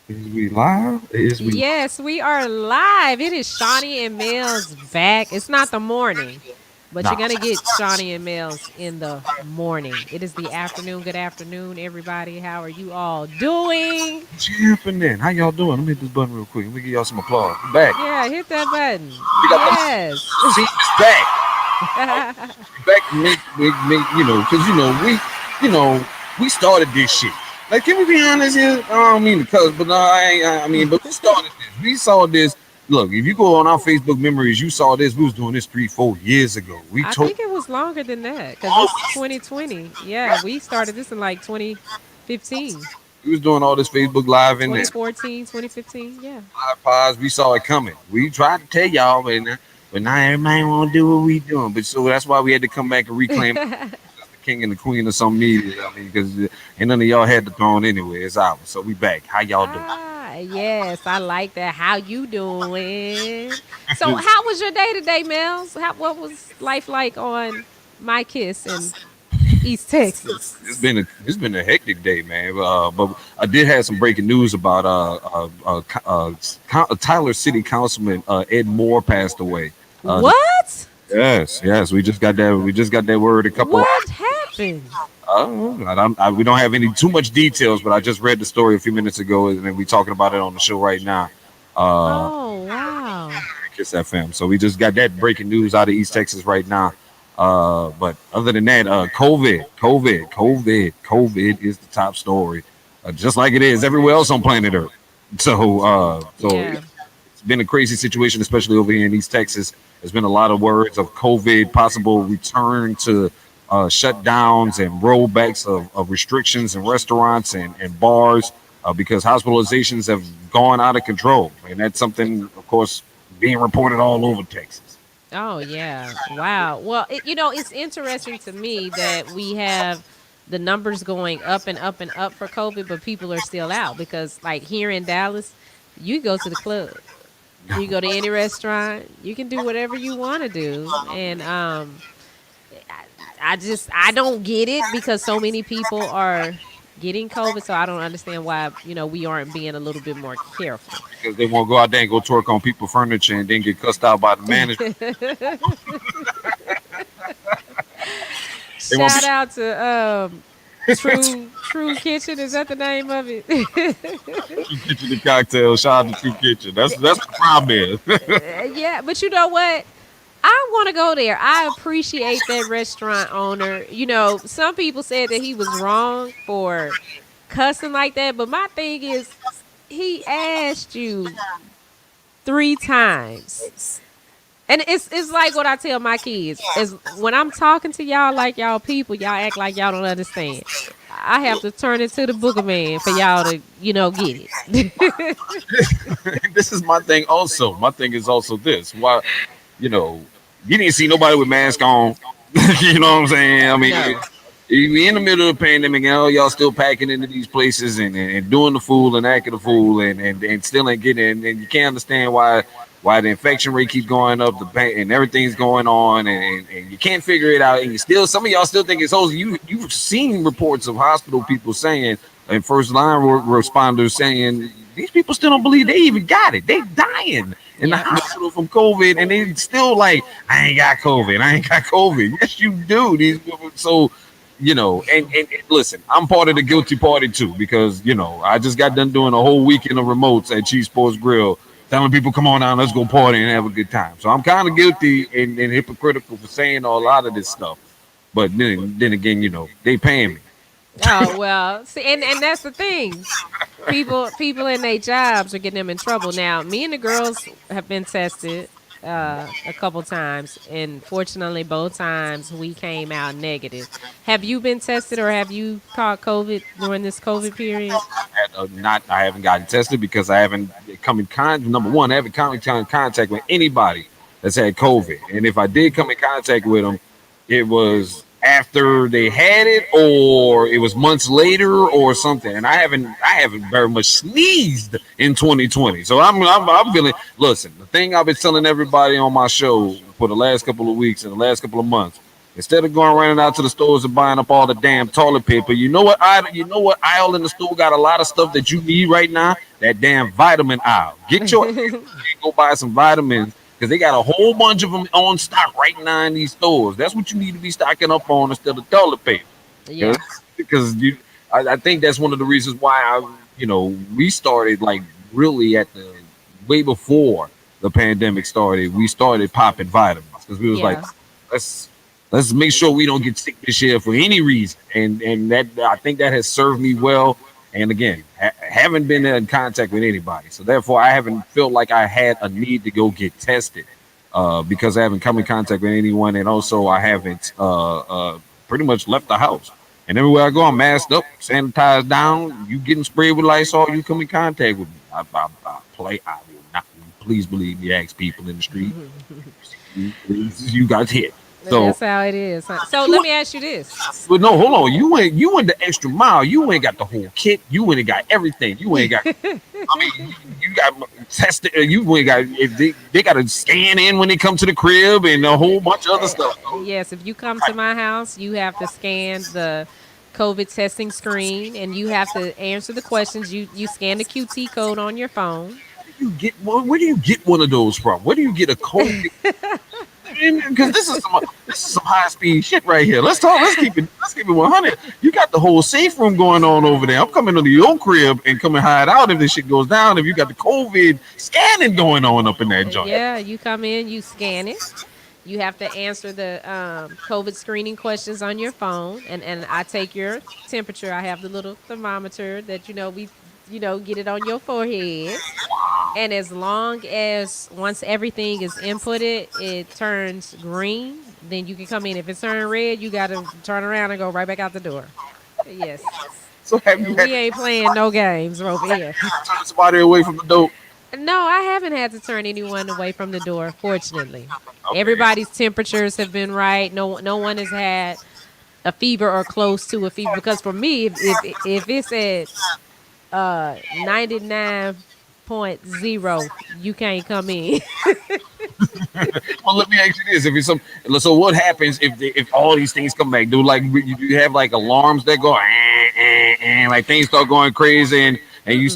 Is we live? Is we Yes, we are live. It is Shani and Mel's back. It's not the morning, but you're nah? going to get Shani and Mel's in the morning. It is the afternoon. Good afternoon, everybody. How are you all doing? What's happening? How y'all doing? Let me hit this button real quick. Let me give y'all some applause. We back. Yeah, hit that button. We got the Yes. seats back. Back to make because we started this shit. Like, can we be honest here? I don't mean to cuss, but no, I mean, but we started this. We saw this. Look, if you go on our Facebook memories, you saw this. We was doing this 3, 4 years ago. We I told. think it was longer than that because Oh, it's 2020. Yeah, we started this in like 2015, we was doing all this Facebook live and 2014, 2015. Yeah. iPods. We saw it coming. We tried to tell y'all, but now everybody want to do what we doing. But so that's why we had to come back and reclaim the king and the queen of some media. I mean, because ain't none of y'all had the throne anyway. It's ours. So we back. How y'all Yes, I like that. How you doing? So, how was your day today, Mel's? What was life like on My Kiss in East Texas? it's been a hectic day, man. But I did have some breaking news about Tyler City Councilman Ed Moore passed away. What? Yes, we just got that. We just got that word a couple. What happened? We don't have any too much details, but I just read the story a few minutes ago, and then we talking about it on the show right now. Uh, Oh, wow. Kiss FM. So we just got that breaking news out of East Texas right now. But other than that, COVID is the top story, just like it is everywhere else on planet Earth. So Yeah. it's been a crazy situation, especially over here in East Texas. There's been a lot of words of COVID, possible return to shutdowns and rollbacks of restrictions in restaurants and bars because hospitalizations have gone out of control. And that's something, of course, being reported all over Texas. Oh, yeah. Wow. Well, it's interesting to me that we have the numbers going up and up and up for COVID, but people are still out because, like, here in Dallas, you go to the club. You go to any restaurant, you can do whatever you want to do. And I don't get it because so many people are getting COVID. So I don't understand why, we aren't being a little bit more careful. Because they won't go out there and go twerk on people's furniture and then get cussed out by the manager. They won't be Shout out to True Kitchen. Is that the name of it? True Kitchen the cocktail. Shout out to True Kitchen. That's the problem is. Yeah, but you know what? I want to go there. I appreciate that restaurant owner. Some people said that he was wrong for cussing like that, but my thing is, he asked you 3 times. And it's like what I tell my kids is when I'm talking to y'all like y'all people, y'all act like y'all don't understand. I have to turn into the booger man for y'all to, get it. This is my thing also. My thing is also this. Why, you know, you didn't see nobody with mask on. You know what I'm saying? I mean, No. we in the middle of the pandemic and all y'all still packing into these places and doing the fool and acting the fool and still ain't getting it. And you can't understand why the infection rate keeps going up, and everything's going on, and you can't figure it out. And you still, some of y'all still think it's hoax. You've seen reports of hospital people saying and first line responders saying these people still don't believe they even got it. They dying in the Yep. hospital from COVID, and they still like, I ain't got COVID. I ain't got COVID. Yes, you do. These people, so and listen, I'm part of the guilty party too because I just got done doing a whole weekend of remotes at Cheese Sports Grill, telling people, come on down, let's go party and have a good time. So I'm kind of guilty and hypocritical for saying a lot of this stuff. But then again, they paying me. Oh well, see, and that's the thing. People in their jobs are getting them in trouble. Now, me and the girls have been tested a couple times, and fortunately, both times we came out negative. Have you been tested or have you caught COVID during this COVID period? I haven't gotten tested because I haven't come in contact. Number one, I haven't come in contact with anybody that's had COVID. And if I did come in contact with them, it was after they had it, or it was months later, or something. And I haven't very much sneezed in 2020. So I'm feeling. Listen, the thing I've been telling everybody on my show for the last couple of weeks and the last couple of months. Instead of going running out to the stores and buying up all the damn toilet paper, you know what aisle in the store got a lot of stuff that you need right now? That damn vitamin aisle. Get your ass and go buy some vitamins because they got a whole bunch of them on stock right now in these stores. That's what you need to be stocking up on instead of toilet paper. Yeah. Because I think that's one of the reasons why we started like really at the way before the pandemic started. We started popping vitamins because we was like, Yeah. let's let's make sure we don't get sick this year for any reason. And that I think that has served me well. And again, haven't been in contact with anybody, so therefore I haven't felt like I had a need to go get tested because I haven't come in contact with anyone, and also I haven't pretty much left the house. And everywhere I go, I'm masked up, sanitized down. You getting sprayed with Lysol, you come in contact with me. I will not. Please believe me. Ask people in the street. You got hit. So That's how it is. Huh? So let me ask you this. but no, hold on. You went the extra mile. You ain't got the whole kit. You ain't got everything. You ain't got. I mean, you got tested. You ain't got. If they got to scan in when they come to the crib and a whole bunch of other stuff. Yes, if you come to my house, you have to scan the COVID testing screen, and you have to answer the questions. You scan the QT code on your phone. Where do you get one of those from? Where do you get a COVID? Because this is some high speed shit right here. Let's talk. Let's keep it 100. You got the whole safe room going on over there. I'm coming to your crib and come and hide out if this shit goes down. If you got the COVID scanning going on up in that joint. Yeah, you come in, you scan it. You have to answer the COVID screening questions on your phone, and I take your temperature. I have the little thermometer that we get it on your forehead. And as long as once everything is inputted, it turns green, then you can come in. If it's turned red, you got to turn around and go right back out the door. Yes. So have you We ain't playing no games over here. turn somebody away from the dope? No, I haven't had to turn anyone away from the door, fortunately. Okay. Everybody's temperatures have been right. No one has had a fever or close to a fever. Because for me, if it's at 99.0, you can't come in. Well, let me ask you this: so what happens if all these things come back? Do you have like alarms that go like things start going crazy and you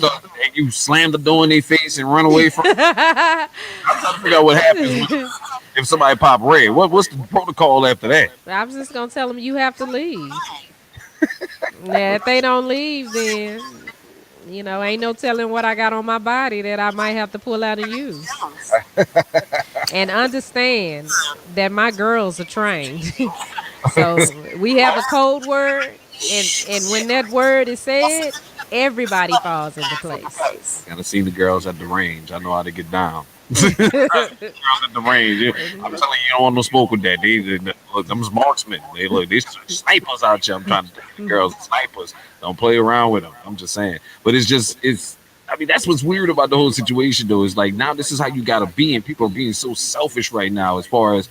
slam the door in their face and run away from? I'm trying to figure out what happens if somebody pop red. What's the protocol after that? I was just gonna tell them you have to leave. Yeah, if they don't leave, then ain't no telling what I got on my body that I might have to pull out and use. And understand that my girls are trained. So we have a code word, and when that word is said, everybody falls into place. Gotta see the girls at the range. I know how to get down. Girls at the range. I'm telling you, you don't want no smoke with that. Look, them marksmen. These snipers out here. I'm trying to think the girls are snipers. Don't play around with them. I'm just saying. But I mean, that's what's weird about the whole situation, though. Is like now this is how you gotta be, and people are being so selfish right now. As far as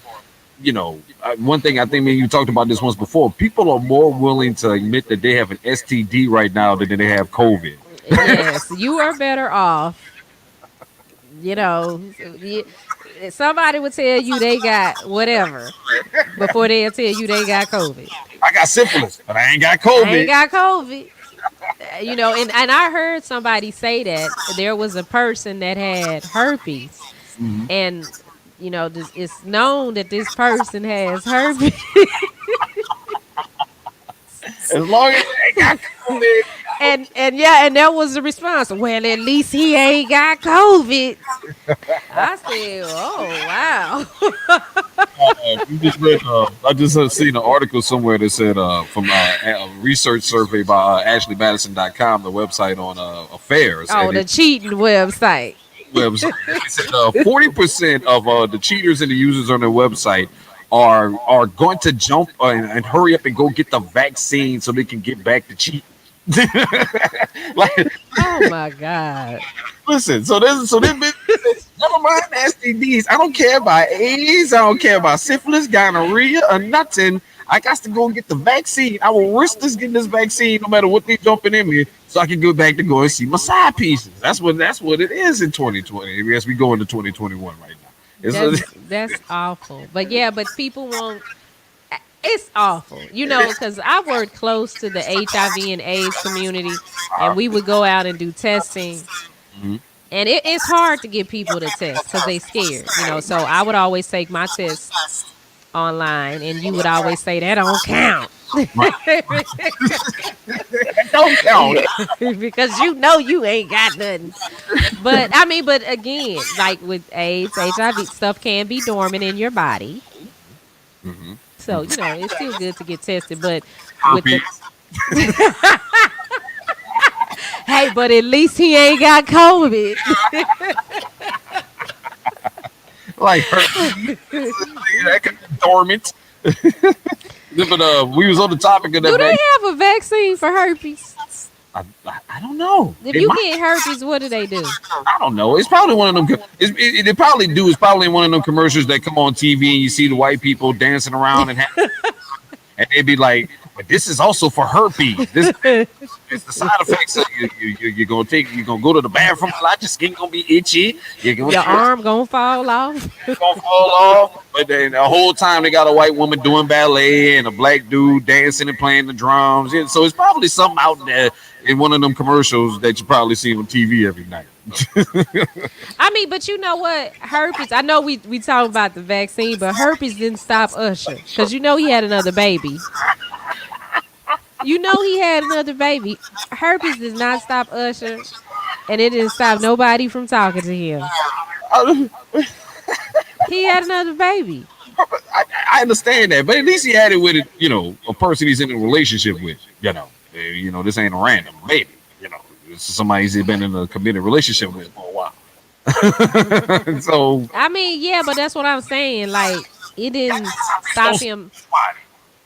one thing I think, man, you talked about this once before. People are more willing to admit that they have an STD right now than they have COVID. Yes, you are better off. Somebody would tell you they got whatever before they'll tell you they got COVID. I got syphilis, but I ain't got COVID. I ain't got COVID. And I heard somebody say that there was a person that had herpes, and it's known that this person has herpes. As long as they got COVID. And that was the response. Well, at least he ain't got COVID. I said, "Oh wow." You just read. I just seen an article somewhere that said from a research survey by AshleyMadison.com, the website on affairs. Oh, the cheating website. Website. It said 40% of the cheaters and the users on their website are going to jump and hurry up and go get the vaccine so they can get back to cheating. Oh my God! Listen, so this never mind STDs. I don't care about AIDS. I don't care about syphilis, gonorrhea, or nothing. I got to go and get the vaccine. I will risk getting this vaccine no matter what they jumping in me, so I can go back to go and see my side pieces. That's what it is in 2020. As we go into 2021 right now. That's awful. But people won't. It's awful, because I worked close to the HIV and AIDS community, and we would go out and do testing. Mhm. And it's hard to get people to test because they scared. So I would always take my test online, and you would always say that don't count. Right. Don't count. Because you ain't got nothing. But again, like with AIDS, HIV, stuff can be dormant in your body. Hmm. So, it's still good to get tested. But with the Herpes. hey, but at least he ain't got COVID. Like herpes. That could be dormant. But we was on the topic of that. Do they have a vaccine for herpes? I don't know. If They you might. get herpes, what do they do? I don't know. It's probably one of them. They probably do. It's probably one of them commercials that come on TV and you see the white people dancing around and they be like, "But this is also for herpes. This it's the side effects. Of you're gonna go to the bathroom a lot. Your skin gonna be itchy. Your arm gonna fall off. gonna fall off. But then the whole time they got a white woman doing ballet and a black dude dancing and playing the drums. Yeah, so it's probably something out there in one of them commercials that you probably see on TV every night. But you know what? Herpes. I know we talk about the vaccine, but herpes didn't stop Usher because he had another baby. He had another baby. Herpes does not stop Usher, and it didn't stop nobody from talking to him. He had another baby. I understand that, but at least he had it with a person he's in a relationship with. This ain't a random baby. This is somebody he's been in a committed relationship with for a while. So Yeah, but that's what I'm saying. Like, it didn't stop him.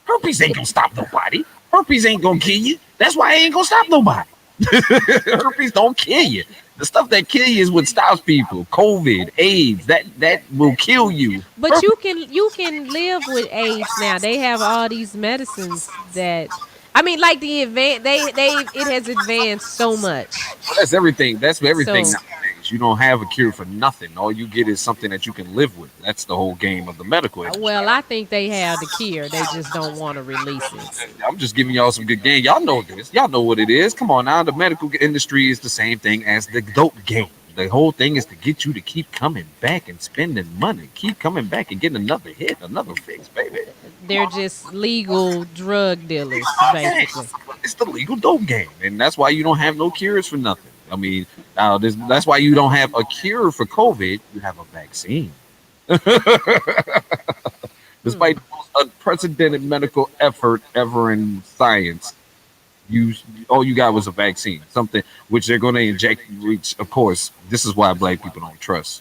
herpes ain't gonna stop nobody. Herpes ain't gonna kill you. That's why it ain't gonna stop nobody. Herpes don't kill you. The stuff that kill you is what stops people. COVID, AIDS, that will kill you. But you can live with AIDS now. They have all these medicines that like the it has advanced so much. That's everything. That's everything So nowadays. You don't have a cure for nothing. All you get is something that you can live with. That's the whole game of the medical industry. well, I think they have the cure. They just don't want to release it. I'm just giving y'all some good game. Y'all know this. Y'all know what it is. Come on now. The medical industry is the same thing as the dope game. The whole thing is to get you to keep coming back and spending money. Keep coming back and getting another hit, another fix, baby. They're just legal drug dealers, basically. It's the legal dope game. And that's why you don't have no cures for nothing. That's why you don't have a cure for COVID. You have a vaccine. Despite the most unprecedented medical effort ever in science, all you got was a vaccine, something which they're going to inject. Which, of course, this is why black people don't trust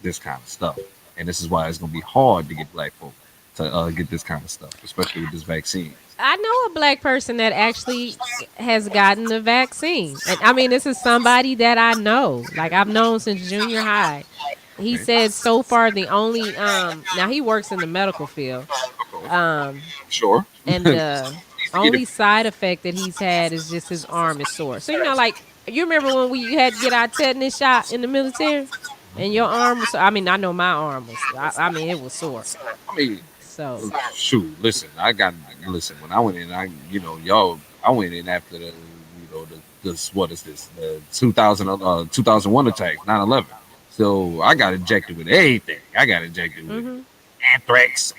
this kind of stuff, and this is why it's going to be hard to get black folk to get this kind of stuff, especially with this vaccine. I know a black person that actually has gotten the vaccine. And this is somebody that I know. Like, I've known since junior high. He said so far the only now he works in the medical field. Sure. And the only side effect that he's had is just his arm is sore. So like, you remember when we had to get our tetanus shot in the military? And your arm was I know my arm was it was sore. So shoot, listen, when I went in, I went in after the what is this, the 2001 attack, 9/11. So I got injected with everything. I got injected with anthrax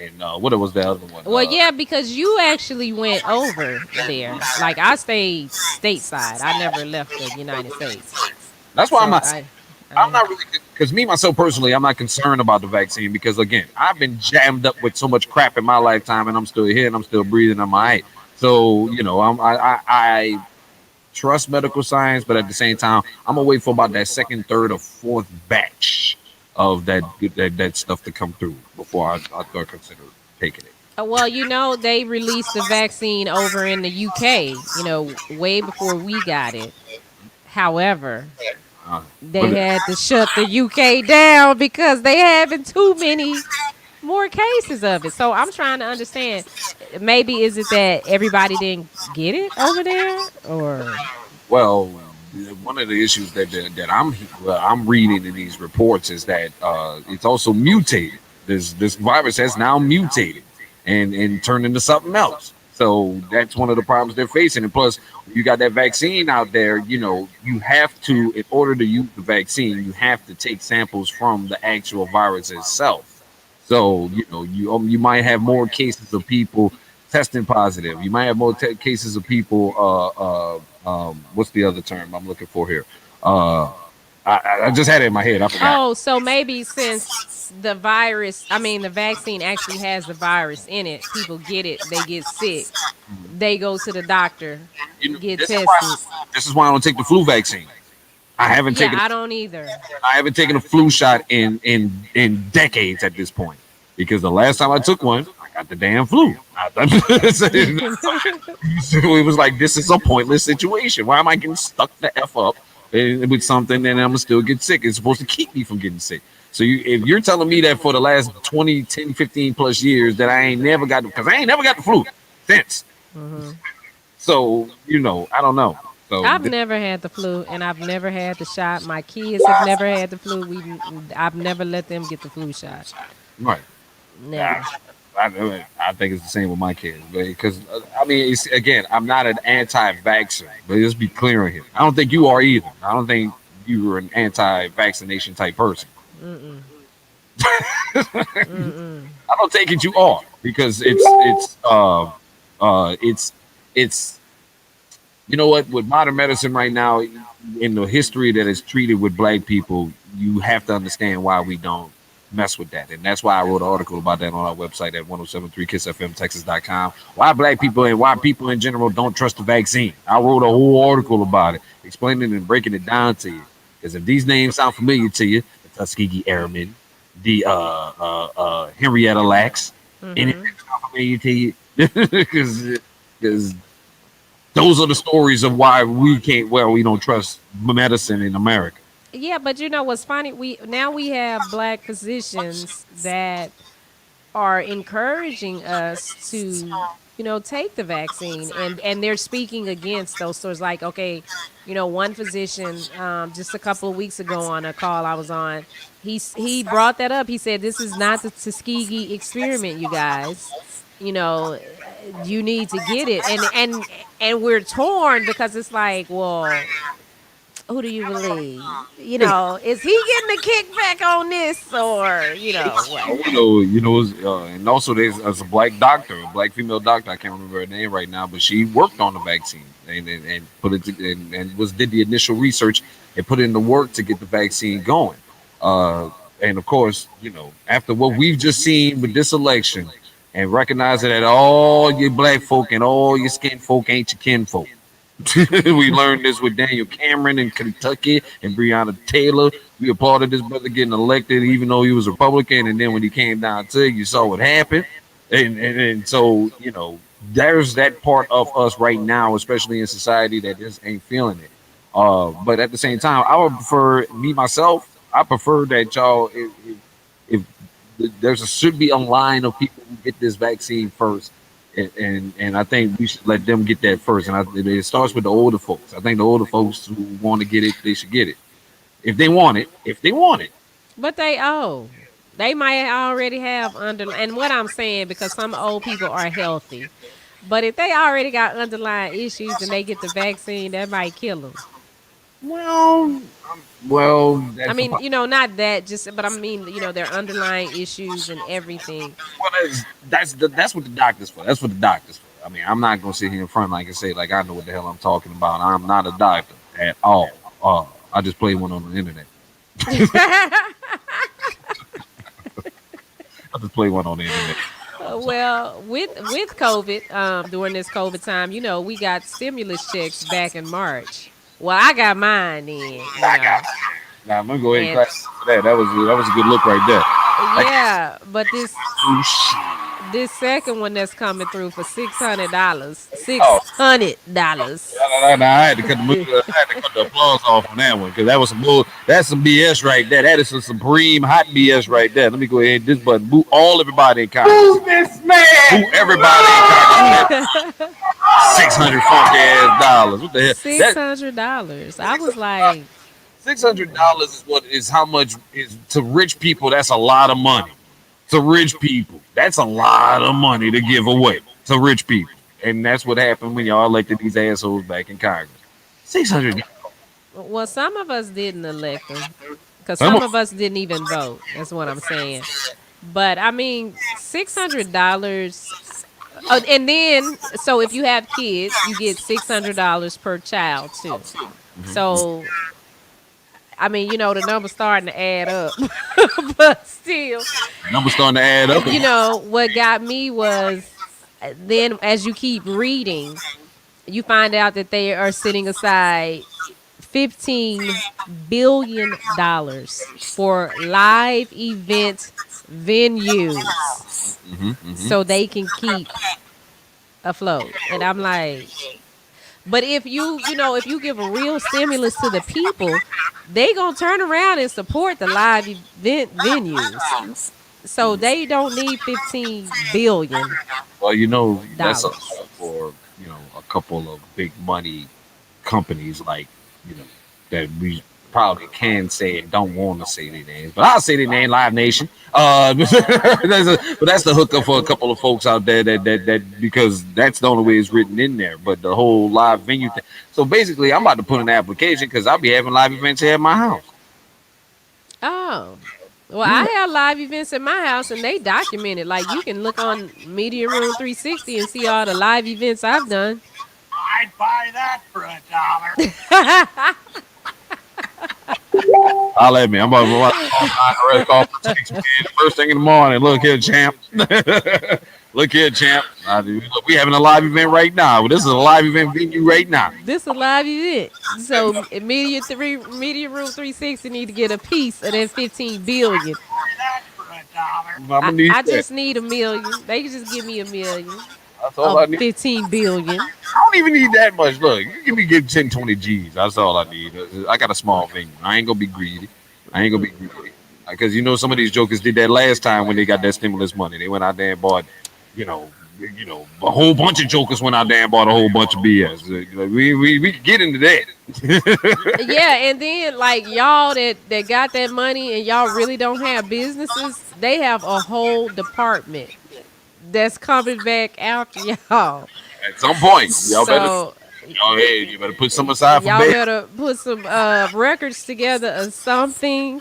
and what was the other one? Well, yeah, because you actually went over there. Like, I stayed stateside. I never left the United States. That's why I'm not really, because me myself personally, I'm not concerned about the vaccine because, again, I've been jammed up with so much crap in my lifetime, and I'm still here and I'm still breathing. I'm all right. So I trust medical science, but at the same time, I'm gonna wait for about that second, third, or fourth batch of that stuff to come through before I start considering taking it. Well, they released the vaccine over in the UK, way before we got it. However, they had to shut the UK down because they having too many more cases of it. So I'm trying to understand. Maybe is it that everybody didn't get it over there, or? Well, one of the issues that I'm reading in these reports is that it's also mutated. This virus has now mutated, and turn into something else. So that's one of the problems they're facing. And plus, you got that vaccine out there. You have to, in order to use the vaccine, you have to take samples from the actual virus itself. So you might have more cases of people testing positive. You might have more cases of people. What's the other term I'm looking for here? Uh, I just had it in my head. I forgot. Oh, so maybe since the virus, I mean, the vaccine actually has the virus in it, people get it, they get sick, they go to the doctor, get This is why tested. I don't take the flu vaccine. I haven't Yeah, taken I don't either. I haven't taken a flu shot in decades at this point because the last time I took one, I got the damn flu. It was like this is a pointless situation. Why am I getting stuck the f up with something and I'm gonna still get sick? It's supposed to keep me from getting sick. So if you're telling me that for the last 20, 10, 15 plus years that I ain't never got because I ain't never got the flu since. So I don't know. So I've never had the flu, and I've never had the shot. My kids have never had the flu. I've never let them get the flu shot. right. Never. I think it's the same with my kids, because I mean, again, I'm not an anti-vaxxer, but let's be clear on here. I don't think you are either. I don't think you are an anti-vaccination type person. Mm-mm. I don't take it you are because it's you know what, with modern medicine right now, in the history that is treated with black people, you have to understand why we don't mess with that. And that's why I wrote an article about that on our website at 1073kissfmtexas.com. Why black people and why people in general don't trust the vaccine. I wrote a whole article about it, explaining and breaking it down to you. Because if these names sound familiar to you, the Tuskegee Airmen, the Henrietta Lacks, anything sound familiar to you? Because those are the stories of why we don't trust medicine in America. Yeah, but you know what's funny? We have black physicians that are encouraging us to, take the vaccine, and they're speaking against those stores. Like, okay, one physician just a couple of weeks ago on a call I was on, he brought that up. He said this is not the Tuskegee experiment, you guys. You know, you need to get it, and we're torn because it's like, well, who do you believe? Is he getting a kickback on this, or what? And also there's a black doctor, a black female doctor. I can't remember her name right now, but she worked on the vaccine and put it and did the initial research and put in the work to get the vaccine going. And of course, after what we've just seen with this election, and recognizing that all your black folk and all your skin folk ain't your kin folk. We learned this with Daniel Cameron in Kentucky and Breonna Taylor. We applauded this brother getting elected, even though he was a Republican. And then when he came down to it, you saw what happened. And so, there's that part of us right now, especially in society, that just ain't feeling it. But at the same time, I would prefer, I prefer that y'all, if should be a line of people who get this vaccine first. And I think we should let them get that first. And it starts with the older folks. I think the older folks who want to get it, they should get it if they want it. If they want it, But they might already have and what I'm saying, because some old people are healthy, but if they already got underlying issues and they get the vaccine, that might kill them. well, well, I that's the mean, not that, just, but I mean, their underlying issues and everything. well, that's what the doctors for. That's what the doctors for. I mean, I'm not gonna sit here in front like and say like I know what the hell I'm talking about. I'm not a doctor at all. I just play one on the internet. I just play one on the internet. Well, with COVID, during this COVID time, we got stimulus checks back in March. Well, I got mine then. Now I'm gonna go ahead and And clap for that. That was a good look right there. Like, yeah, but oh shit. this second one that's coming through for $600, Oh, $600. I had to cut the applause off on that one because that was some bull. That's some BS right there. That is some supreme hot BS right there. Let me go ahead and this button. Boo everybody in Congress. Boo this man. Boo everybody in Congress. 600 funky ass dollars. What the hell? $600. I was like, $600 is how much is to rich people. That's a lot of money. to rich people. That's a lot of money to give away to rich people. And that's what happened when y'all elected these assholes back in Congress. 600. Well, some of us didn't elect them because Some some of, of us didn't even vote. That's what I'm saying. But I mean, $600. And then, so if you have kids, you get $600 per child too. So, I mean, the number's starting to add up, but still, numbers starting to add up. what got me was then as you keep reading, you find out that they are setting aside $15 billion for live event venues so they can keep afloat. And I'm like, but if you give a real stimulus to the people, they gonna turn around and support the live event venues. So they don't need $15 billion. Well, that's for a couple of big money companies like that we probably can say and don't want to say their names, but I'll say their name, Live Nation. But that's the hookup for a couple of folks out there that because that's the only way it's written in there. But the whole live venue thing. So basically, I'm about to put an application because I'll be having live events here at my house. Oh. Well, I have live events at my house and they document it. Like you can look on Media Room 360 and see all the live events I've done. I'd buy that for $1. I'll let me. I'm about to call protection first thing in the morning. Look here, champ. Look here, champ. Look, we having a live event right now. This is a live event venue right now. This is a live event. So Media Room 360 need to get a piece of that $15 billion. That for $1. I just need $1 million. They can just give me $1 million. That's all I need. $15 billion. I don't even need that much. Look, you give me 10, 20 G's. That's all I need. I got a small venue. I ain't gonna be greedy. Because some of these jokers did that last time when they got that stimulus money. They went out there and bought, a whole bunch of jokers went out there and bought a whole bunch of BS. We can get into that. Yeah, and then like y'all that got that money and y'all really don't have businesses, they have a whole department that's coming back after y'all. At some point, y'all So you better put some aside for y'all bail. better put some records together or something.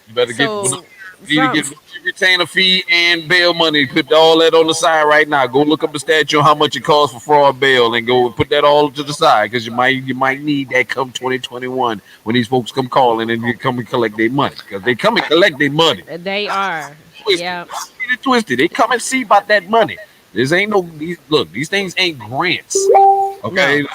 You better So, get retainer fee and bail money. Put all that on the side right now. Go look up the statute on how much it costs for fraud bail and go put that all to the side because you might need that come 2021 when these folks come calling and you come and collect their money because they come and collect their money. They are. Twisted. Yeah. Twisted. They come and see about that money. These things ain't grants. Okay. No.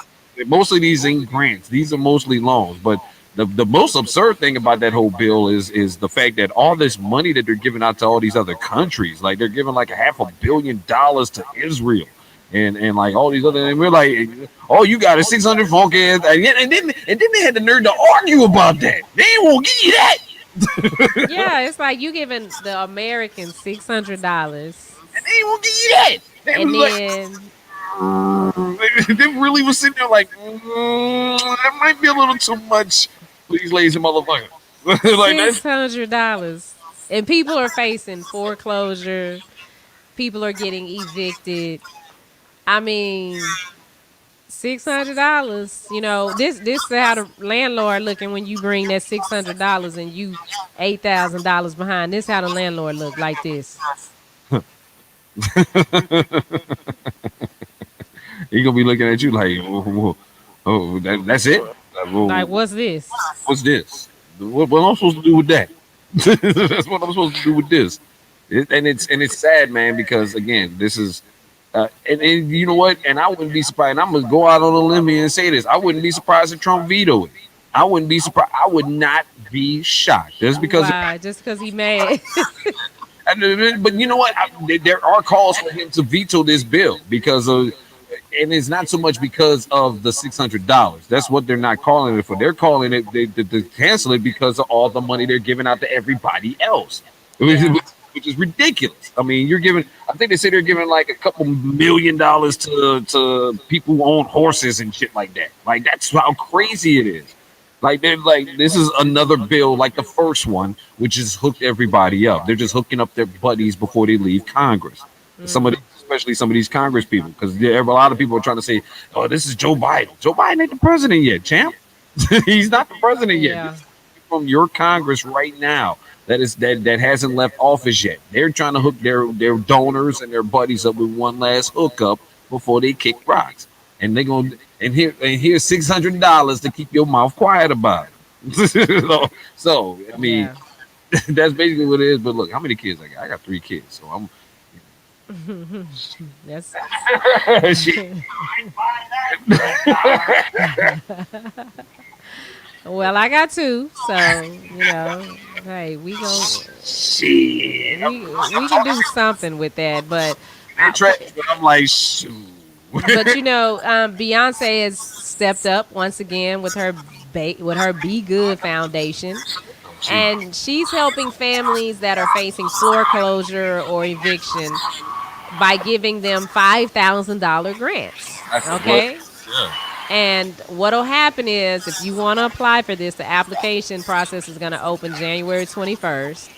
Most of these ain't grants. These are mostly loans. But the most absurd thing about that whole bill is the fact that all this money that they're giving out to all these other countries, like they're giving like $500 million to Israel and like all these other, and we're like, oh, you got a 600 funk ass, and then they had the nerve to argue about that. They won't give you that. Yeah, it's like you giving the Americans $600, and they won't give you that. And then. They really was sitting there like, that might be a little too much for these lazy motherfuckers. Like $600, and people are facing foreclosure. People are getting evicted. I mean, $600. This is how the landlord looking when you bring that $600 and you $8,000 behind. This how the landlord look like this. He gonna be looking at you like, that's it. Like, what's this? What's this? What am I supposed to do with that? That's what I'm supposed to do with this. It's sad, man, because again, this is, and you know what? And I wouldn't be surprised. And I'm gonna go out on a limb here and say this. I wouldn't be surprised if Trump vetoed it. I wouldn't be surprised. I would not be shocked just because. Why? Just because he mad. But you know what? There are calls for him to veto this bill because of. And it's not so much because of the $600. That's what they're not calling it for. They're calling it to cancel it because of all the money they're giving out to everybody else, which is ridiculous. I mean, I think they say they're giving like a couple $1 million to people who own horses and shit like that. Like, that's how crazy it is. Like they're like this is another bill like the first one, which just hooked everybody up. They're just hooking up their buddies before they leave Congress. Some of these, especially some of these Congress people, because a lot of people are trying to say, "Oh, this is Joe Biden. Joe Biden ain't the president yet, champ. He's not the president yet. Yeah. This is from your Congress right now that hasn't left office yet. They're trying to hook their donors and their buddies up with one last hookup before they kick rocks. And they're gonna and here's $600 to keep your mouth quiet about it. So I mean, Yeah. that's basically what it is. But look, how many kids I got? I got 3 kids, so I'm. That's She, I'd buy that for $1. well, I got two, so hey, shit. we can do something with that, but They're trash, but I'm like, shoot. Beyonce has stepped up once again with her Be Good Foundation, and she's helping families that are facing foreclosure or eviction by giving them $5,000 grants. That's Okay. what- yeah. And what'll happen is if you want to apply for this, the application process is going to open January 21st.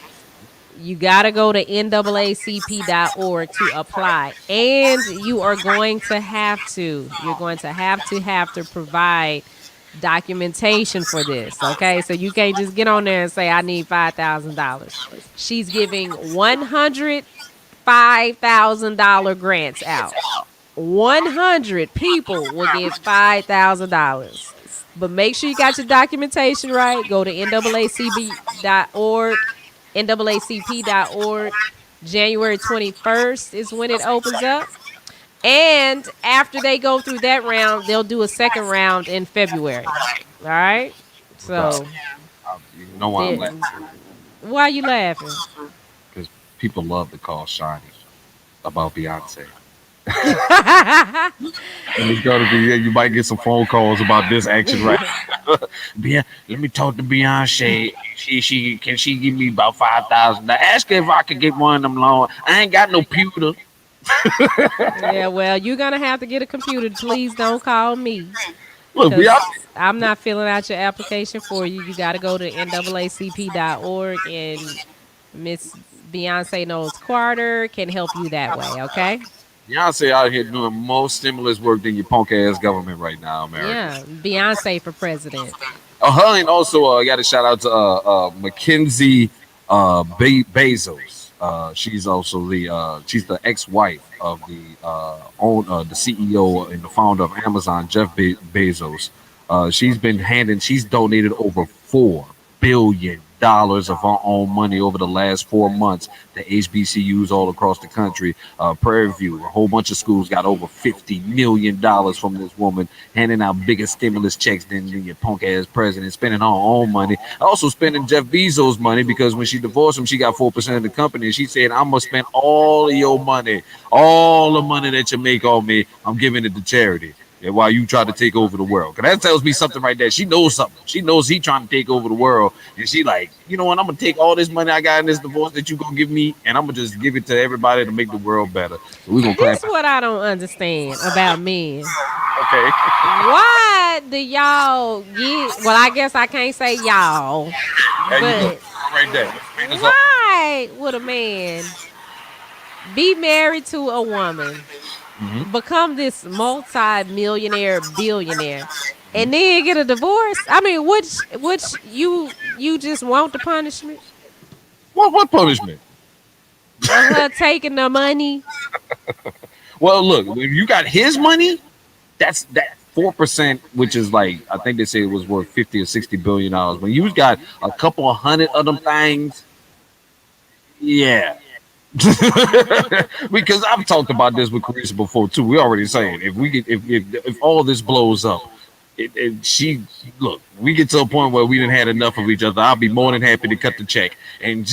You got to go to naacp.org to apply. And you're going to have to provide documentation for this. Okay. So you can't just get on there and say, I need $5,000. She's giving $105,000 grants out. 100 people will get $5,000. But make sure you got your documentation right. Go to naacp.org, naacp.org. January 21st is when it opens up. And after they go through that round, they'll do a second round in February. All right? So, You know why I'm laughing? why are you laughing? Because people love to call Shani about Beyonce. And it's gonna be you might get some phone calls about this action right. Let me talk to Beyonce. She can she give me about 5,000? Ask her if I could get one of them loans. I ain't got no pewter. Yeah, well, you're going to have to get a computer. Please don't call me. Look, 'Cause Beyonce. I'm not filling out your application for you. You got to go to naacp.org, and Miss Beyonce Knowles Carter can help you that way, okay? Beyonce out here doing more stimulus work than your punk ass government right now, America. Yeah, Beyonce for president. Her and also got a shout out to Mackenzie Bezos. She's also she's the ex-wife of the CEO and the founder of Amazon, Jeff Bezos. She's donated over $4 billion of her own money over the last 4 months to HBCUs all across the country. Prairie View, a whole bunch of schools got over $50 million from this woman, handing out bigger stimulus checks than your punk ass president, spending her own money. Also spending Jeff Bezos' money because when she divorced him, she got 4% of the company. And she said, I'm going to spend all of your money, all the money that you make on me, I'm giving it to charity. And while you try to take over the world. Because that tells me something right there. She knows something. She knows he trying to take over the world. And she like, you know what? I'm going to take all this money I got in this divorce that you going to give me, and I'm going to just give it to everybody to make the world better. So we're going to clap. This is what I don't understand about men. Okay. Why do y'all get, well, I guess I can't say y'all, There you but go. Right there. Bring us up. why would a man be married to a woman, become this multi-millionaire billionaire, and then get a divorce? I mean, which you just want the punishment What punishment? of her taking the money? Well, look, when you got his money, that 4%, which is like I think they say it was worth $50 or $60 billion. When you got a couple of hundred of them things, yeah. Because I've talked about this with Carissa before too. We already saying if all this blows up, we get to a point where we didn't had enough of each other. I'll be more than happy to cut the check, and and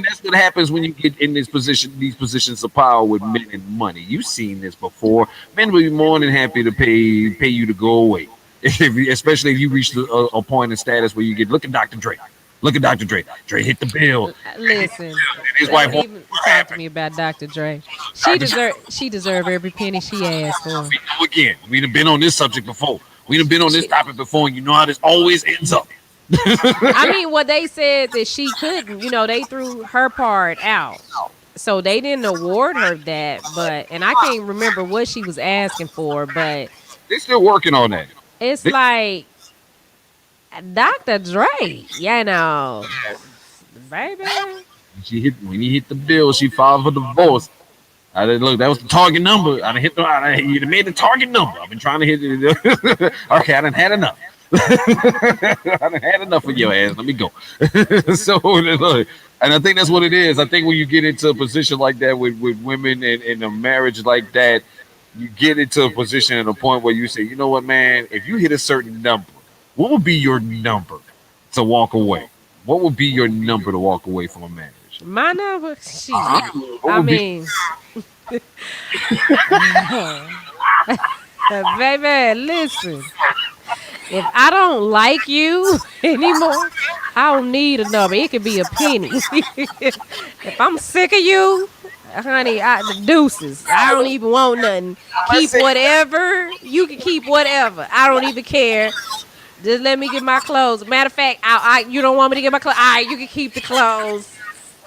that's what happens when you get in these positions of power with men and money. You've seen this before. Men will be more than happy to pay you to go away, especially if you reach a point in status where you get look at Dr. Dre. Look at Dr. Dre. Dre hit the bill. Listen, And his wife don't even talk to me about Dr. Dre. She deserve every penny she asked for. We know again. We've been on this subject before. We done been on this topic before, and you know how this always ends up. I mean, what they said that she couldn't, they threw her part out. So they didn't award her that, but and I can't remember what she was asking for, but They still working on that. it's They, like Dr. Dre, baby. when he hit the bill, she filed for divorce. I did look. That was the target number. I done hit the. You done made the target number. I've been trying to hit it. Okay, I done had enough. I done had enough of your ass. Let me go. So look, and I think that's what it is. I think when you get into a position like that with women and in a marriage like that, you get into a position at a point where you say, you know what, man, if you hit a certain number, what would be your number to walk away? What would be your number to walk away from a marriage? My number, shit. What I would be- mean, baby, listen. If I don't like you anymore, I don't need a number. It could be a penny. If I'm sick of you, honey, the deuces. I don't even want nothing. Keep whatever. You can keep whatever. I don't even care. Just let me get my clothes. Matter of fact, you don't want me to get my clothes. All right, you can keep the clothes.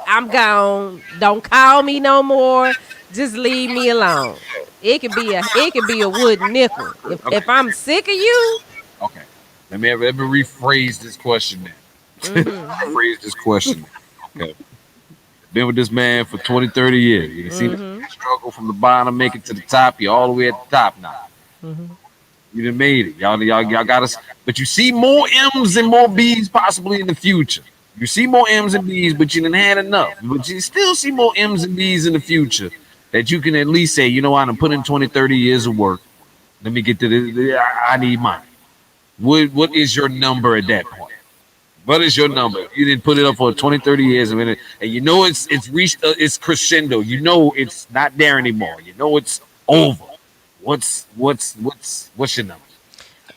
I'm gone. Don't call me no more. Just leave me alone. It could be a wooden nickel. If I'm sick of you. Okay. Let me rephrase this question then. Rephrase this question. Okay. Been with this man for 20, 30 years. You can see the struggle from the bottom, make it to the top. You're all the way at the top now. You done made it. Y'all got us. But you see more M's and more B's possibly in the future. You see more M's and B's, but you done had enough. But you still see more M's and B's in the future that you can at least say, you know, I done put in 20, 30 years of work. Let me get to this. I need mine. What is your number at that point? What is your number? You didn't put it up for 20, 30 years, and you know it's reached its crescendo. You know it's not there anymore. You know it's over. What's your number?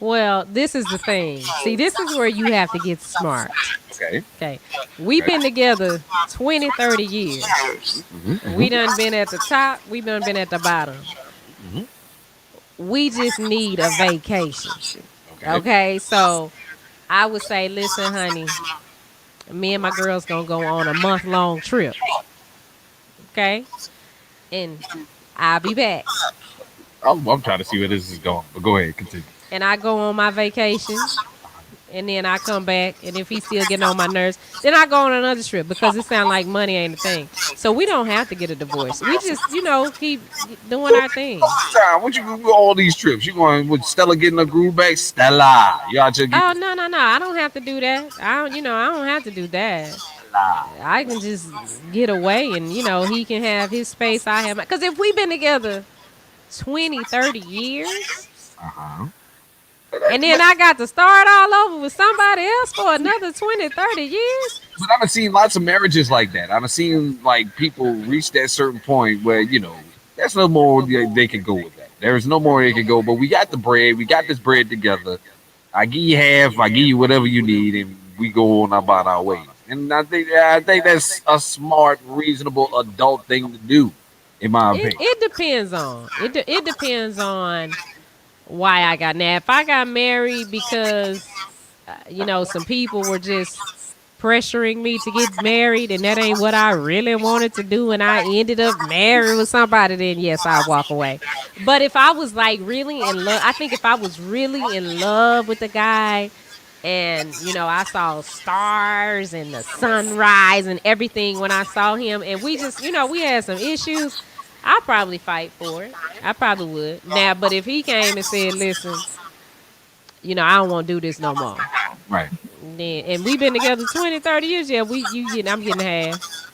Well, this is the thing. See, this is where you have to get smart. Okay. We've been together 20, 30 years. We done been at the top. We done been at the bottom. We just need a vacation. Okay, so I would say, listen, honey, me and my girls gonna go on a month-long trip. Okay? And I'll be back. I'm trying to see where this is going, but go ahead, continue. And I go on my vacation, and then I come back, and if he's still getting on my nerves, then I go on another trip because it sounds like money ain't a thing. So we don't have to get a divorce. We just, keep doing our thing. What you do all these trips? You going with Stella getting a groove back? Stella, you out here Oh no! I don't have to do that. I don't have to do that. I can just get away, and he can have his space. I have because if we've been together 20, 30 years. And then I got to start all over with somebody else for another 20, 30 years. But I've seen lots of marriages like that. I've seen like people reach that certain point where, there's no more they can go with that. There's no more they can go, but we got the bread. We got this bread together. I give you half, I give you whatever you need, and we go on about our way. And I think that's a smart, reasonable adult thing to do, in my opinion. It depends on. It depends on why I got. Now, if I got married because, some people were just pressuring me to get married and that ain't what I really wanted to do and I ended up married with somebody, then yes, I'll walk away. But if I was like really in love, I think if I was really in love with the guy and, I saw stars and the sunrise and everything when I saw him and we just, we had some issues, I'd probably fight for it. I probably would. Now, but if he came and said, listen, I don't want to do this no more. Right. Then, and we've been together 20, 30 years. Yeah, I'm getting half.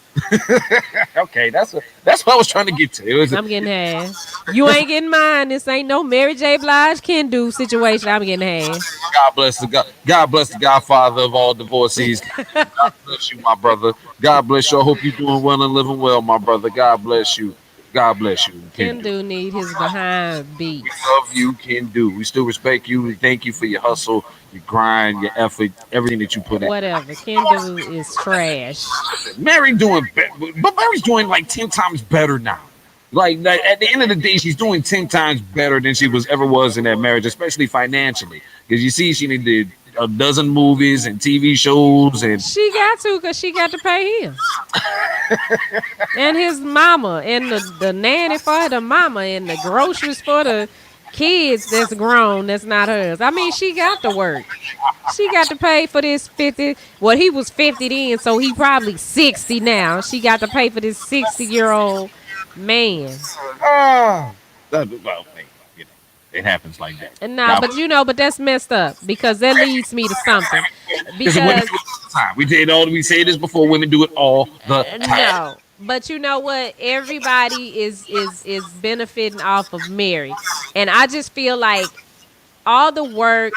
Okay, that's what I was trying to get to. I'm getting half. You ain't getting mine. This ain't no Mary J. Blige can do situation. I'm getting half. God bless the Godfather of all divorcees. God bless you, my brother. God bless you. I hope you're doing well and living well, my brother. God bless you. God bless you. Ken do need his behind beat. We love you, Ken do. We still respect you. We thank you for your hustle, your grind, your effort, everything that you put in. Whatever. Ken do is trash. Mary's doing better, but Mary's doing like 10 times better now. Like at the end of the day, she's doing 10 times better than she was in that marriage, especially financially. Because you see, she did a dozen movies and TV shows, and She got to because she got to pay him and his mama and the nanny for the mama and the groceries for the kids that's grown that's not hers. I mean, she got to work. She got to pay for this 50. Well, he was 50 then, so he probably 60 now. She got to pay for this 60-year-old man. well, hey, you know, it happens like that. And nah, but but that's messed up because that leads me to something. Because women Because do it all the time. We say this before. Women do it all the time. no, but you know what? Everybody is benefiting off of Mary, and I just feel like all the work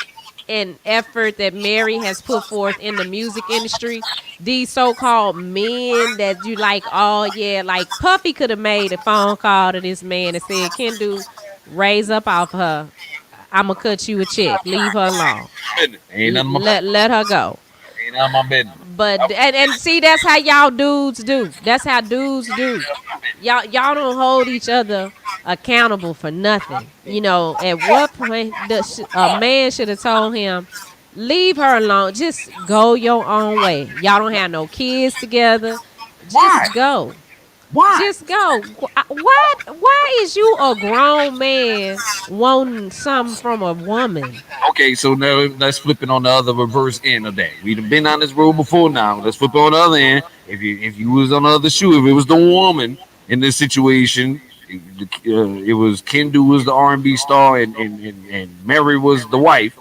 and effort that Mary has put forth in the music industry, these so-called men that you like, oh yeah, like Puffy could have made a phone call to this man and said, Kendu, raise up off her. I'ma cut you a check. Leave her alone. Ain't none of my Let her go. ain't none of my business. But and see, that's how y'all dudes do. That's how dudes do. Y'all don't hold each other accountable for nothing. You know, at what point a man should have told him, leave her alone. Just go your own way. Y'all don't have no kids together. Why? Just go. Why? Just go. Why is you a grown man wanting something from a woman? Okay, so now let's flip it on the other reverse end of that. We've been on this road before now. Let's flip it on the other end. If you was on the other shoe, if it was the woman in this situation, it was Kendu was the R&B star and Mary was the wife.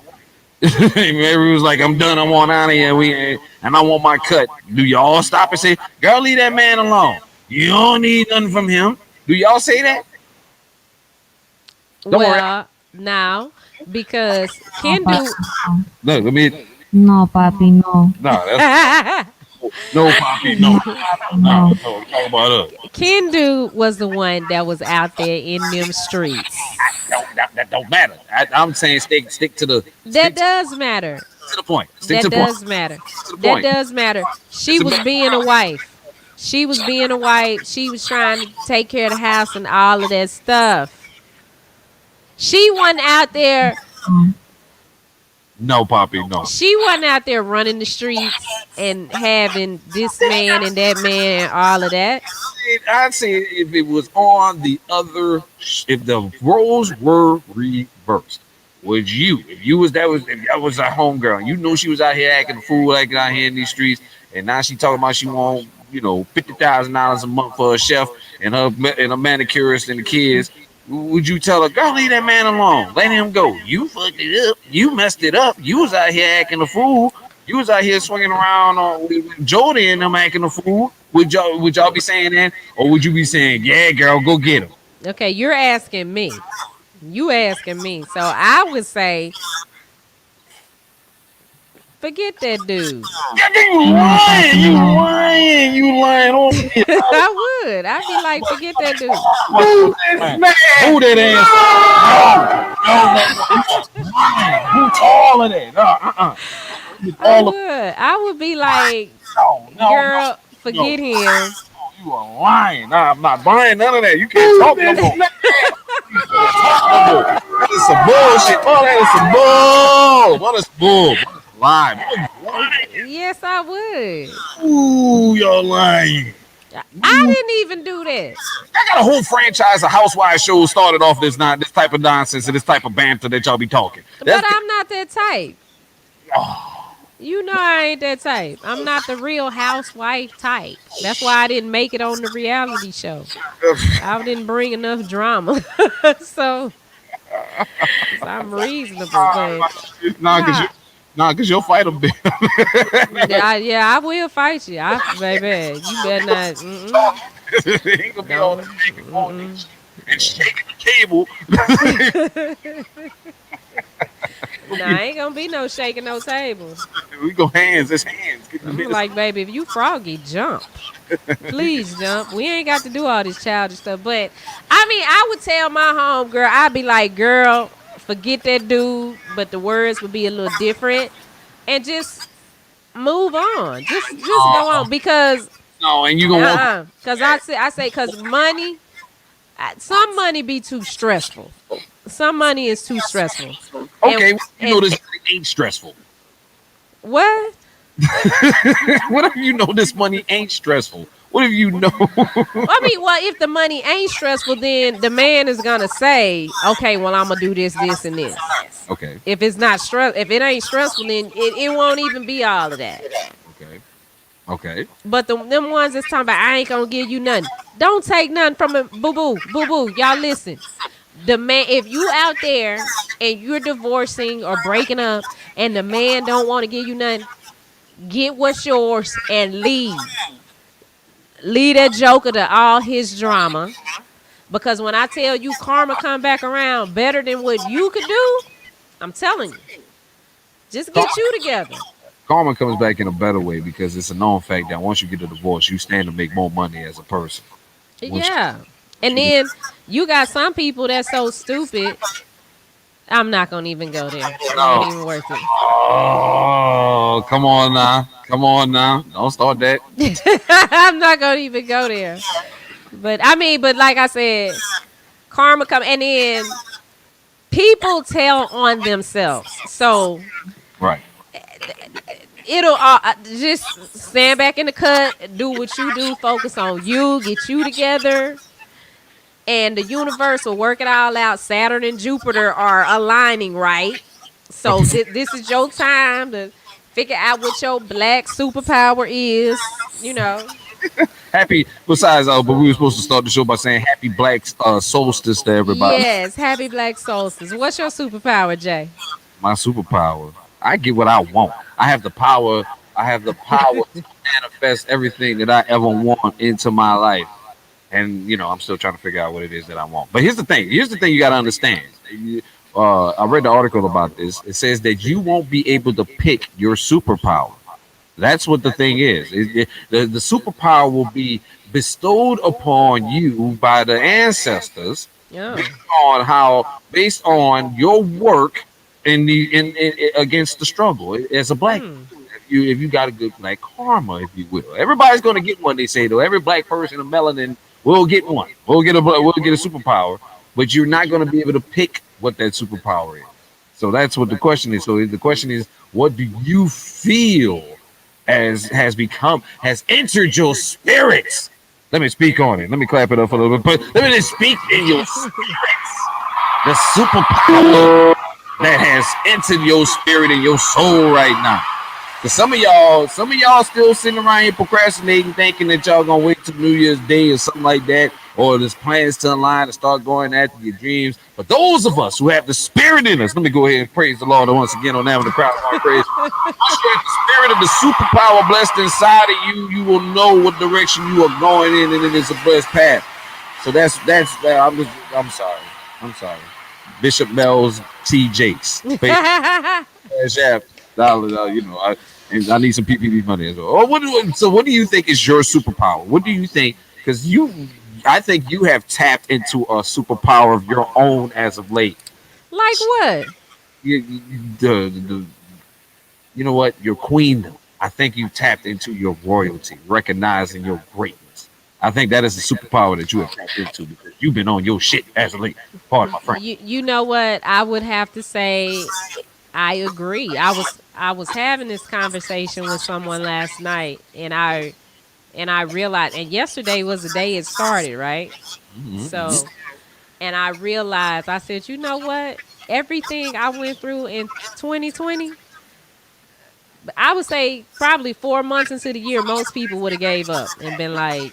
Mary was like, I'm done. I want out of here. And I want my cut. Do y'all stop and say, girl, leave that man alone? You don't need nothing from him. Do y'all say that? Don't worry. Well, now because No, Kendu. papi, No, let me. no, papi, no. No, that's no, Poppy, no. No, talk about us. Kendu was the one that was out there in them streets. That don't matter. I'm saying stick to the That does matter. to the point. Stick That to the point. does matter. To the That point. does matter. She It's a was ma- being a wife. She was being a wife. She was trying to take care of the house and all of that stuff. She wasn't out there. No, Poppy, no. She wasn't out there running the streets and having this man and that man and all of that. I'd say if it was on the other, if the roles were reversed, would you, if that was a homegirl, you know she was out here acting a fool, acting out here in these streets, and now she talking about she want, $50,000 a month for a chef and a manicurist and the kids. Would you tell her, girl, leave that man alone, let him go? You fucked it up, you messed it up. You was out here acting a fool. You was out here swinging around with Jody and them acting a fool. Would y'all be saying that, or would you be saying, yeah, girl, go get him? Okay, you're asking me. You asking me. So I would say, forget that dude. You lying on me. I would. I'd be like, forget that dude. Who that ass? Who all of that? I would be like, girl, forget him. You are lying. Nah, I'm not buying none of that. You can't talk no more. That is some bullshit. Oh, that is some bull. What is bull? What is lying? Yes, I would. Ooh, y'all lying. I didn't even do that. I got a whole franchise of housewives shows started off this type of nonsense and this type of banter that y'all be talking. But I'm not that type. You know I ain't that type. I'm not the real housewife type. That's why I didn't make it on the reality show. I didn't bring enough drama. so I'm reasonable. But Cause you'll fight them. I will fight you. Baby, you better not. Ain't gonna be all that shaking and shaking the table. Nah, ain't gonna be no shaking no table. We go hands. It's hands. I'm like, baby, if you froggy, jump. Please jump. We ain't got to do all this childish stuff. But I mean, I would tell my home girl, I'd be like, girl, forget that dude, but the words would be a little different, and just move on. Just go on because no, and you gonna because I say because money. Some money be too stressful. Some money is too stressful. Okay, you know And this money ain't stressful. what? What if you know this money ain't stressful? What if you know? I mean, well, if the money ain't stressful, then the man is gonna say, "Okay, well, I'm gonna do this, this, and this." Okay, If it's not stress, if it ain't stressful, then it won't even be all of that. okay, okay. But them ones that's talking about I ain't gonna give you nothing. Don't take nothing from a boo boo, boo boo. Y'all listen. The man, if you out there and you're divorcing or breaking up, and the man don't want to give you nothing, get what's yours and leave. Leave that joker to all his drama. Because when I tell you karma come back around better than what you could do, I'm telling you, just get you together. Karma comes back in a better way because it's a known fact that once you get a divorce, you stand to make more money as a person. Once Yeah. And then you got some people that's so stupid. I'm not gonna even go there. It No. ain't even worth Oh, come on now. Come on now. Don't start that. it. I'm not gonna even go there. But I mean, but like I said, karma come and then people tell on themselves. So Right. it'll just stand back in the cut, do what you do, focus on you, get you together, and the universe will work it all out. Saturn and Jupiter are aligning right, so this is your time to figure out what your black superpower is. You know, Happy. Besides, but we were supposed to start the show by saying Happy Black Solstice to everybody. yes, happy Black Solstice. What's your superpower, Jay? My superpower. I get what I want. I have the power. I have the power to manifest everything that I ever want into my life. And I'm still trying to figure out what it is that I want. But here's the thing. Here's the thing you got to understand. I read the article about this. It says that you won't be able to pick your superpower. That's what the thing is. The superpower will be bestowed upon you by the ancestors Yeah. based on your work in against the struggle as a black. If you got a good black karma, if you will, everybody's gonna get one. They say though, every black person of melanin will get one. We'll get a superpower, but you're not gonna be able to pick what that superpower is. So that's what the question is. So the question is, what do you feel has entered your spirits? Let me speak on it. Let me clap it up a little bit. But let me just speak in your spirits. The superpower that has entered your spirit and your soul right now. Cause some of y'all still sitting around here procrastinating, thinking that y'all gonna wait till New Year's Day or something like that, or there's plans to align to start going after your dreams. But those of us who have the spirit in us, let me go ahead and praise the Lord once again on that with the crowd praise. Once you have the spirit of the superpower blessed inside of you, you will know what direction you are going in, and it is a blessed path. So that's I'm sorry. Bishop Melz T. Jakes. Yeah, I need some PPP money as well. So what do you think is your superpower? What do you think? Because I think you have tapped into a superpower of your own as of late. Like what? You know what? Your queendom. I think you tapped into your royalty, recognizing your greatness. I think that is the superpower that you have tapped into because you've been on your shit as of late. Pardon my friend. You know what? I would have to say I agree. I was having this conversation with someone last night, and I realized, and yesterday was the day it started, right? So, and I realized, I said, you know what? Everything I went through in 2020, I would say probably 4 months into the year, most people would have gave up and been like,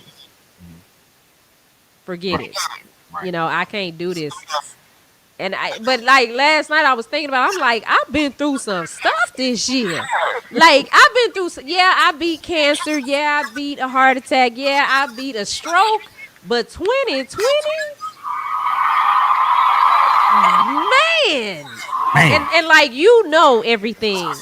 forget it. I can't do this. But like last night I was thinking about, I'm like, I've been through some stuff this year. Like I've been through, I beat cancer. Yeah, I beat a heart attack. Yeah, I beat a stroke. But 2020, man. And like, everything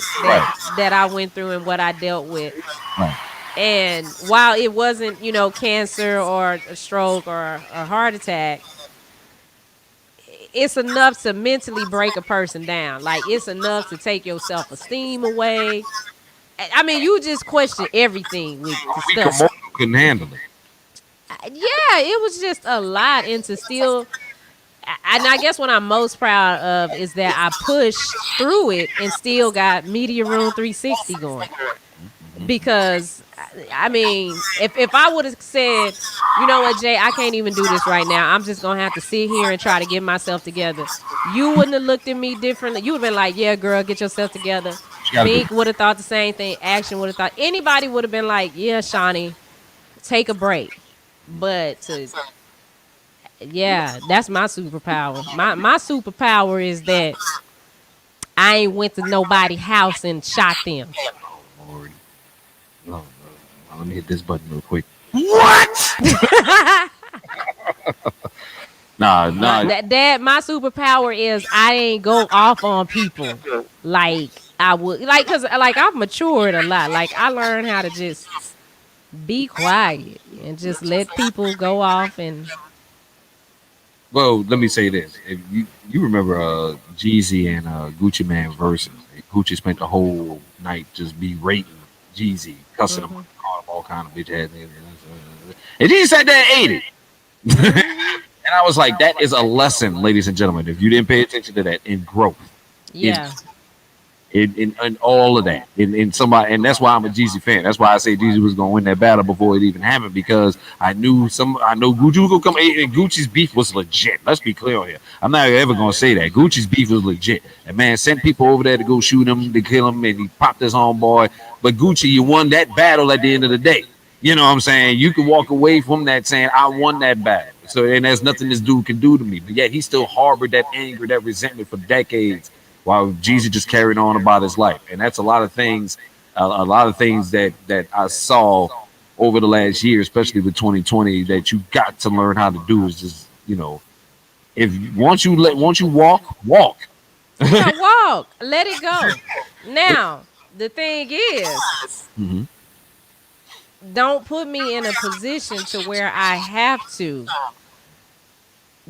that I went through and what I dealt with. Right. And while it wasn't, cancer or a stroke or a heart attack, it's enough to mentally break a person down. Like, it's enough to take your self-esteem away. I mean, you just question everything with the stuff. Couldn't handle it. yeah, it was just a lot, and to still, and I guess what I'm most proud of is that I pushed through it and still got Media Room 360 going. Because I mean, if I would have said, you know what, Jay, I can't even do this right now. I'm just gonna have to sit here and try to get myself together. You wouldn't have looked at me differently. You would have been like, yeah, girl, get yourself together. You gotta do Bink would have thought the same thing. Action would have thought. Anybody would have been like, yeah, Shawnee, take a break. But to, yeah, that's my superpower. My superpower is that I ain't went to nobody's house and shot them. Lord. No, let me hit this button real quick. Nah. That my superpower is I ain't go off on people like I would, like, cause like I've matured a lot. Like I learned how to just be quiet and just let people go off and Well, let me say this: if you remember Jeezy and Gucci Man versus Gucci spent the whole night just berating Jeezy, cussing him, calling him all kind of bitch ass niggas, and Jeezy sat there and ate it. And I was like, that is a lesson, ladies and gentlemen. If you didn't pay attention to that, in growth, yeah. in all of that, in somebody, and that's why I'm a Jeezy fan. That's why I say Jeezy was gonna win that battle before it even happened, because I know Gucci was gonna come, and Gucci's beef was legit. Let's be clear on here. I'm not ever gonna say that Gucci's beef was legit. That man sent people over there to go shoot him, to kill him, and he popped his homeboy. But Gucci, you won that battle at the end of the day. You know what I'm saying? You can walk away from that saying, I won that battle. So, and there's nothing this dude can do to me. But yet he still harbored that anger, that resentment for decades, while Jeezy just carried on about his life. And that's a lot of things, that I saw over the last year, especially with 2020, that you got to learn how to do is just, if once you walk. Yeah, walk. Let it go. Now, the thing is, Mhm. don't put me in a position to where I have to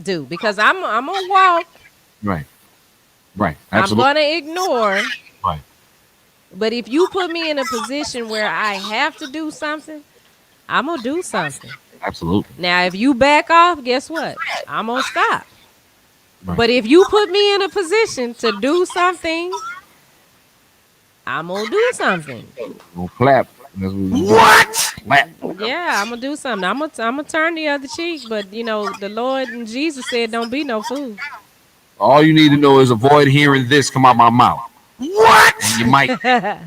do, because I'm gonna walk. Right. Absolutely. I'm gonna ignore. Right. But if you put me in a position where I have to do something, I'm gonna do something. Absolutely. Now, if you back off, guess what? I'm gonna stop. Right. But if you put me in a position to do something, I'm gonna do something. We'll clap. What? Clap. Yeah, I'm gonna do something. I'm gonna turn the other cheek. But the Lord and Jesus said, "Don't be no fool." All you need to know is avoid hearing this come out my mouth. What? And you might be all right.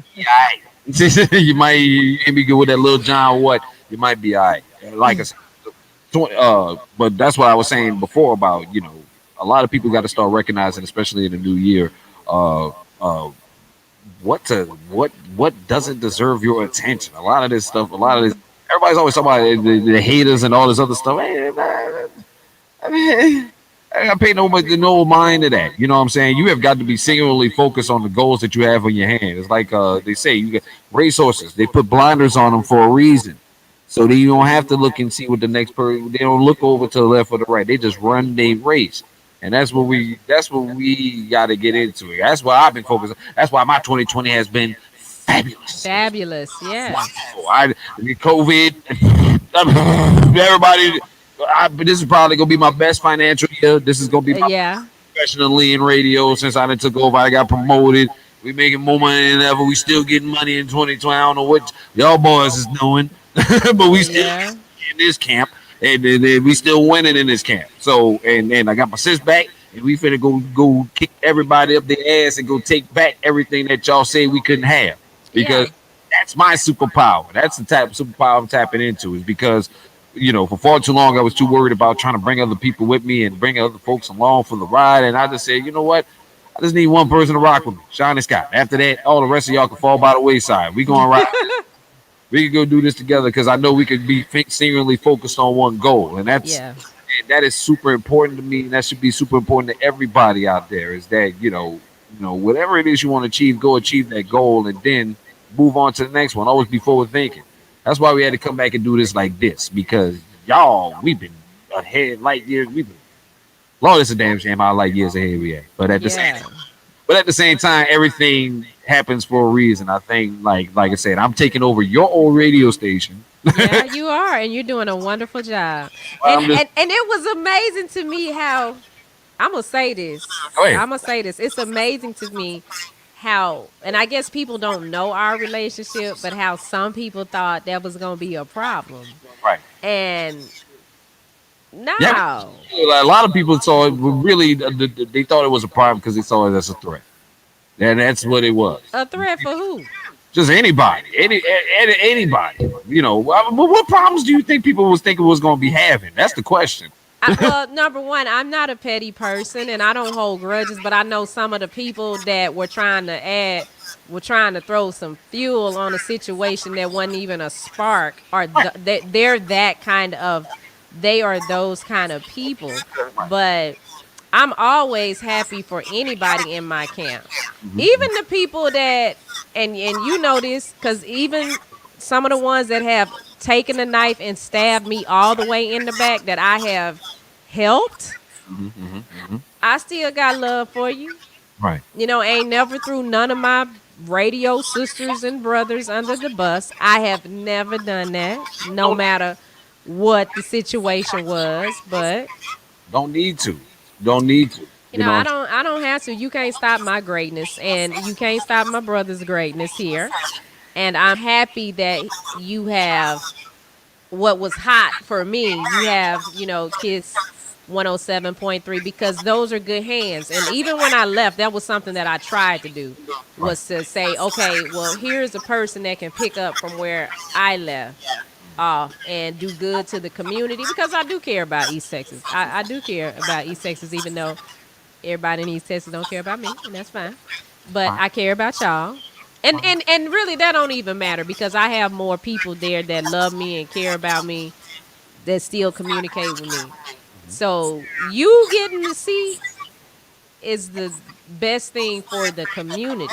You might be good with that little John what. You might be all right. Like I said, but that's what I was saying before about, a lot of people got to start recognizing, especially in the new year, what doesn't deserve your attention. A lot of this, everybody's always talking about the haters and all this other stuff. I mean, I pay no mind to that. You know what I'm saying? You have got to be singularly focused on the goals that you have on your hand. It's like they say, you get racehorses. They put blinders on them for a reason, so that you don't have to look and see what the next person. They don't look over to the left or the right. They just run their race, and that's what we got to get into. That's why I've been focused. That's why my 2020 has been fabulous. Fabulous, yeah. COVID, everybody. This is probably gonna be my best financial year. This is gonna be my professionally in radio since I done took over. I got promoted. We making more money than ever. We still getting money in 2020. I don't know what y'all boys is doing, but we still in this camp, and we still winning in this camp. So, and I got my sis back, and we finna go kick everybody up their ass and go take back everything that y'all say we couldn't have, because that's my superpower. That's the type of superpower I'm tapping into, is because, for far too long, I was too worried about trying to bring other people with me and bring other folks along for the ride. And I just said, you know what? I just need one person to rock with me, Shani Scott. After that, all the rest of y'all can fall by the wayside. We going to ride. We can go do this together, because I know we could be singularly focused on one goal. And that is super important to me. And that should be super important to everybody out there, is that, whatever it is you want to achieve, go achieve that goal and then move on to the next one. Always be forward thinking. That's why we had to come back and do this like this, because we've been ahead light years. Lord, it's a damn shame how light years ahead we are. But at the same time, everything happens for a reason. I think, like I said, I'm taking over your old radio station. Yeah, you are, and you're doing a wonderful job. And I'm just and it was amazing to me how I'm gonna say this. go ahead. I'm gonna say this. It's amazing to me how, and I guess people don't know our relationship, but how some people thought that was gonna be a problem, Right. and Yeah. no, A lot of people saw it really. They thought it was a problem because they saw it as a threat, and that's what it was. a threat for who? Just anybody, anybody. You know, what problems do you think people was thinking was going to be having? That's the question. Well, number one, I'm not a petty person, and I don't hold grudges. But I know some of the people that were trying to throw some fuel on a situation that wasn't even a spark, or they're that kind of, they are those kind of people. But I'm always happy for anybody in my camp, even the people that, and you know this, because even some of the ones that have taken a knife and stabbed me all the way in the back that I have helped, I still got love for you. Right. You know, ain't never threw none of my radio sisters and brothers under the bus. I have never done that, no matter what the situation was. But Don't need to. Don't need to. you know, I don't have to. You can't stop my greatness, and you can't stop my brother's greatness here. And I'm happy that you have what was hot for me. You have, Kiss 107.3, because those are good hands. And even when I left, that was something that I tried to do, was to say, okay, well, here's a person that can pick up from where I left off and do good to the community, because I do care about East Texas. I do care about East Texas, even though everybody in East Texas don't care about me, and that's fine. But I care about y'all. And really, that don't even matter, because I have more people there that love me and care about me, that still communicate with me. So you getting the seat is the best thing for the community.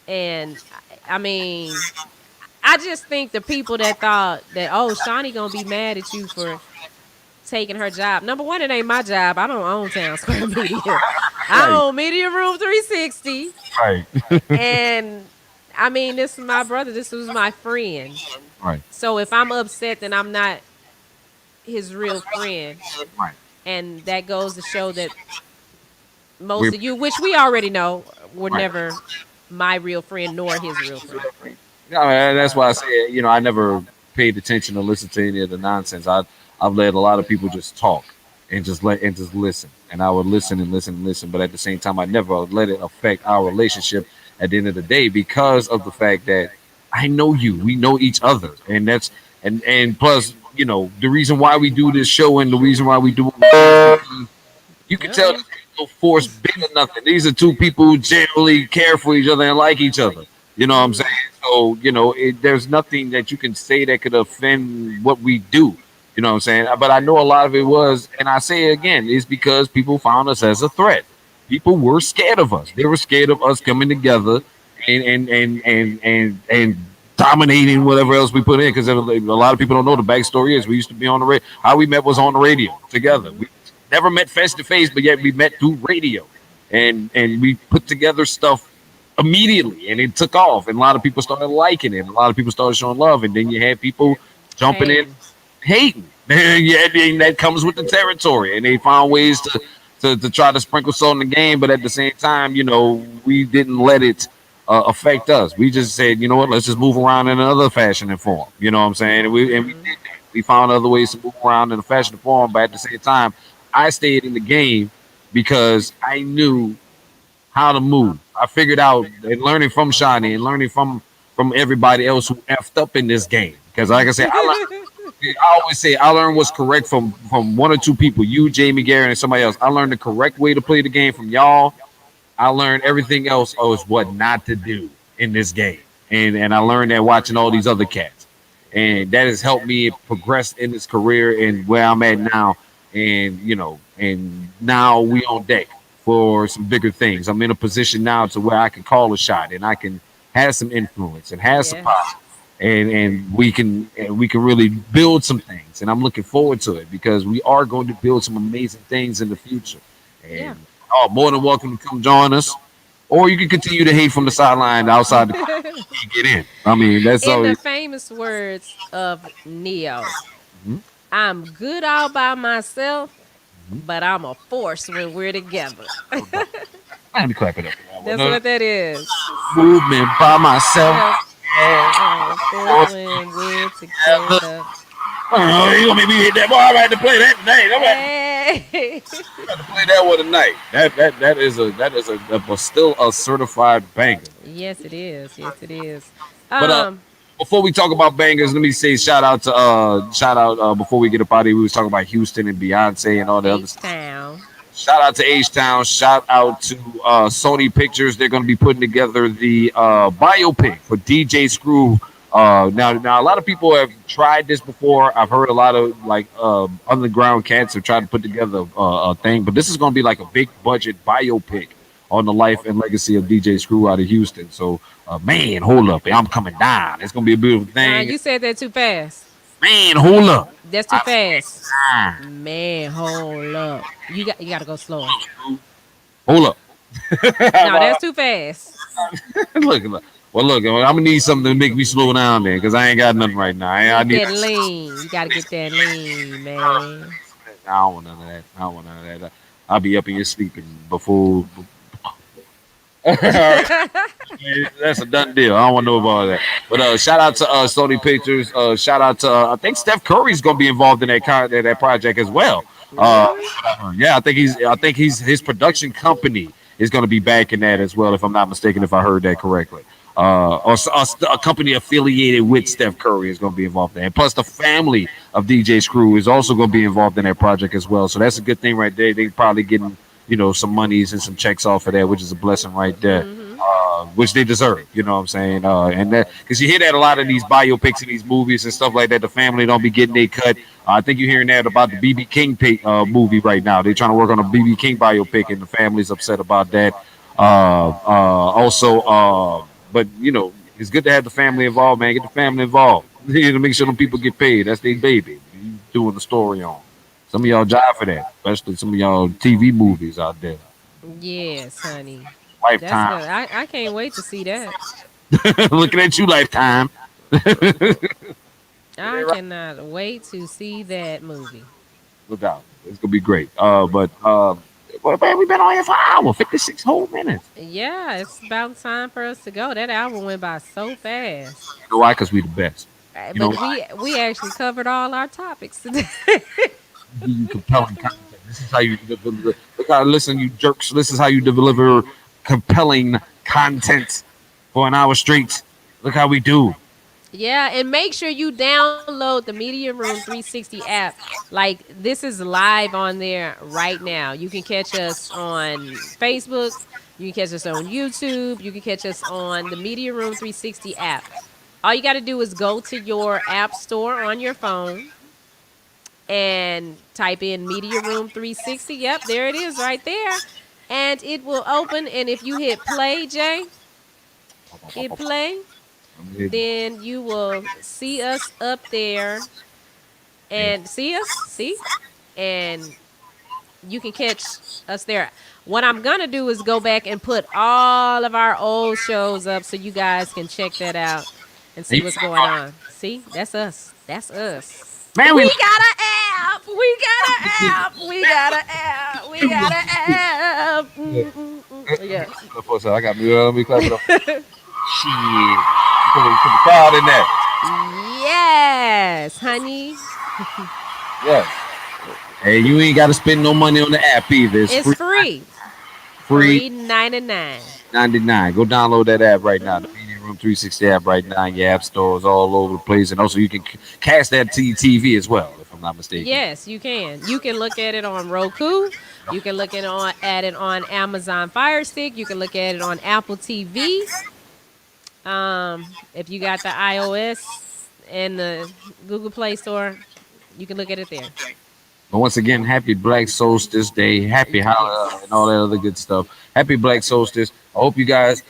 And I mean, I just think the people that thought that, oh, Shani gonna be mad at you for taking her job. Number one, it ain't my job. I don't own Town Square Media. I own Media Room 360. Right. And I mean, this is my brother. This was my friend. Right. So if I'm upset, then I'm not his real friend. Right. And that goes to show that most of you, which we already know, were never my real friend nor his real friend. No, and that's why I say, I never paid attention to listen to any of the nonsense. I've let a lot of people just talk and just listen, and I would listen and listen and listen. But at the same time, I never let it affect our relationship at the end of the day, because of the fact that I know you, we know each other, and that's and plus, the reason why we do this show and the reason why we do it, you can tell there's no force big or nothing. These are two people who generally care for each other and like each other. You know what I'm saying? So, there's nothing that you can say that could offend what we do. You know what I'm saying? But I know a lot of it was, and I say it again, is because people found us as a threat. People were scared of us. They were scared of us coming together and dominating whatever else we put in. Because a lot of people don't know the backstory is we used to be on the radio. How we met was on the radio together. We never met face to face, but yet we met through radio, and we put together stuff immediately, and it took off, and a lot of people started liking it, and a lot of people started showing love, and then you had people jumping in hating. Yeah, and that comes with the territory, and they found ways to try to sprinkle salt in the game, but at the same time, we didn't let it affect us. We just said, you know what, let's just move around in another fashion and form. You know what I'm saying? And we did that. We found other ways to move around in a fashion and form, but at the same time, I stayed in the game because I knew how to move. I figured out, and learning from Shani and learning from everybody else who effed up in this game. Because like I said, I always say I learned what's correct from one or two people, you, Jamie, Gary, and somebody else. I learned the correct way to play the game from y'all. I learned everything else is what not to do in this game. And I learned that watching all these other cats. And that has helped me progress in this career and where I'm at now. And, and now we on deck for some bigger things. I'm in a position now to where I can call a shot and I can have some influence and have some power. And we can really build some things, and I'm looking forward to it because we are going to build some amazing things in the future. And more than welcome to come join us. or you can continue to hate from the sideline outside the crowd and get in. I mean, that's In all. the famous words of Neo, Mhm. I'm good all by myself, Mhm. but I'm a force when we're together. No doubt. Let me clap it up for that one. That's what that is. Movement by myself. Self, Yeah. I'm a force when we're together. Oh, you gonna make me hit that ball? I had to play that tonight. Hey. I had to play that one tonight. That is still a certified banger. Yes, it is. Yes, it is. But Um, before we talk about bangers, let me say shout out before we get up out of here. We was talking about Houston and Beyonce and all the other H stuff. Town. Shout out to H Town. Shout out to Sony Pictures. They're going to be putting together the biopic for DJ Screw. Now, a lot of people have tried this before. I've heard a lot of like underground cats have tried to put together a thing, but this is going to be like a big budget biopic on the life and legacy of DJ Screw out of Houston. So, man, hold up, I'm coming down. It's going to be a beautiful thing. You said that too fast. Man, hold up. That's too fast. Ah, Man, hold up. You got to go slower. hold up. No, that's too fast. Look. Well, look, I'm gonna need something to make me slow down there because I ain't got nothing right now. I Get need. that lean. You got to get that lean, man. I don't want none of that. I don't want none of that. I'll be up in your sleeping before. That's a done deal. I don't want to know about that. But shout out to Sony Pictures. Shout out to I think Steph Curry's gonna be involved in that project as well. Really? Yeah, I think his production company is gonna be backing that as well. If I'm not mistaken, if I heard that correctly. A company affiliated with Steph Curry is going to be involved in it. And plus, the family of DJ Screw is also going to be involved in that project as well. So that's a good thing right there. They probably getting some monies and some checks off of that, which is a blessing right there, which they deserve. You know what I'm saying? And that because you hear that a lot of these biopics and these movies and stuff like that. The family don't be getting their cut. I think you're hearing that about the BB King movie right now. They're trying to work on a BB King biopic, and the family's upset about that. Also. But it's good to have the family involved, man. Get the family involved. To make sure them people get paid. That's their baby. You doing the story on. Some of y'all jive for that, especially some of y'all TV movies out there. Yes, honey. That's Lifetime. good. I can't wait to see that. Looking at you, Lifetime. I cannot wait to see that movie. No doubt. It's gonna be great. Well, man, we've been on here for an hour, 56 whole minutes. Yeah, it's about time for us to go. That hour went by so fast. You know why? Because we the best. You know But we actually covered all our topics today. give you compelling content. This is how you look how listen, you jerks. This is how you deliver compelling content for an hour straight. Look how we do. Yeah, and make sure you download the Media Room 360 app. Like, this is live on there right now. You can catch us on Facebook. You can catch us on YouTube. You can catch us on the Media Room 360 app. All you got to do is go to your app store on your phone and type in Media Room 360. Yep, there it is right there. And it will open. And if you hit play, Jay, hit play, then you will see us up there and see, and you can catch us there. What I'm gonna do is go back and put all of our old shows up so you guys can check that out and see what's going on. See, that's us. That's us. Man, We got an app. We got an app. We got an app. We got an app. Yeah. I got me. Let me clap it up. Shit. Put the crowd in there. Yes, honey. Yeah. Hey, you ain't got to spend no money on the app either. It's It's free. free $3.99. 99. Go download that app right now. The Media Room 360 app right now. Your app stores all over the place. And also you can cast that to your TV as well, if I'm not mistaken. Yes, you can. You can look at it on Roku. You can look at it on Amazon Fire Stick. You can look at it on Apple TV. If you got the iOS and the Google Play Store, you can look at it there. But once again, happy Black Solstice Day. Happy holiday and all that other good stuff. Happy Black Solstice. I hope you guys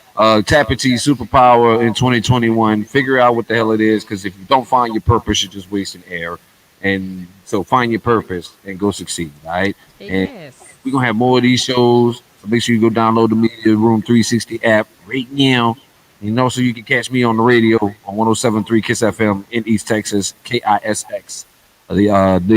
tap into your superpower in 2021. Figure out what the hell it is, because if you don't find your purpose, you're just wasting air. And so find your purpose and go succeed, all right? And Yes. we're going to have more of these shows So make sure you go download the Media Room 360 app right now. And also, you can catch me on the radio on 107.3 Kiss FM in East Texas, KISX. The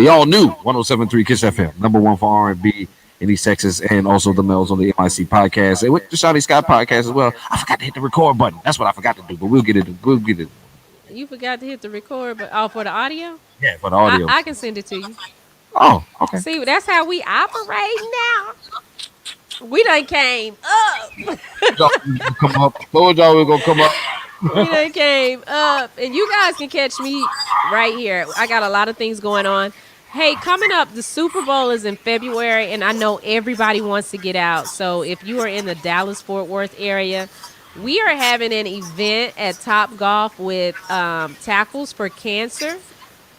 all new 107.3 Kiss FM, number one for R&B in East Texas, and also the Melz on the MIC podcast, and with the Shani Scott podcast as well. I forgot to hit the record button. That's what I forgot to do, but we'll get it. We'll get it. You forgot to hit the record, but for the audio? Yeah, for the audio. I can send it to you. Oh, okay. See, that's how we operate now. We done came up. Come up. Told y'all we are gonna come up. We done came up. And you guys can catch me right here. I got a lot of things going on. Hey, coming up, the Super Bowl is in February, and I know everybody wants to get out. So if you are in the Dallas-Fort Worth area, we are having an event at Top Golf with Tackles for Cancer.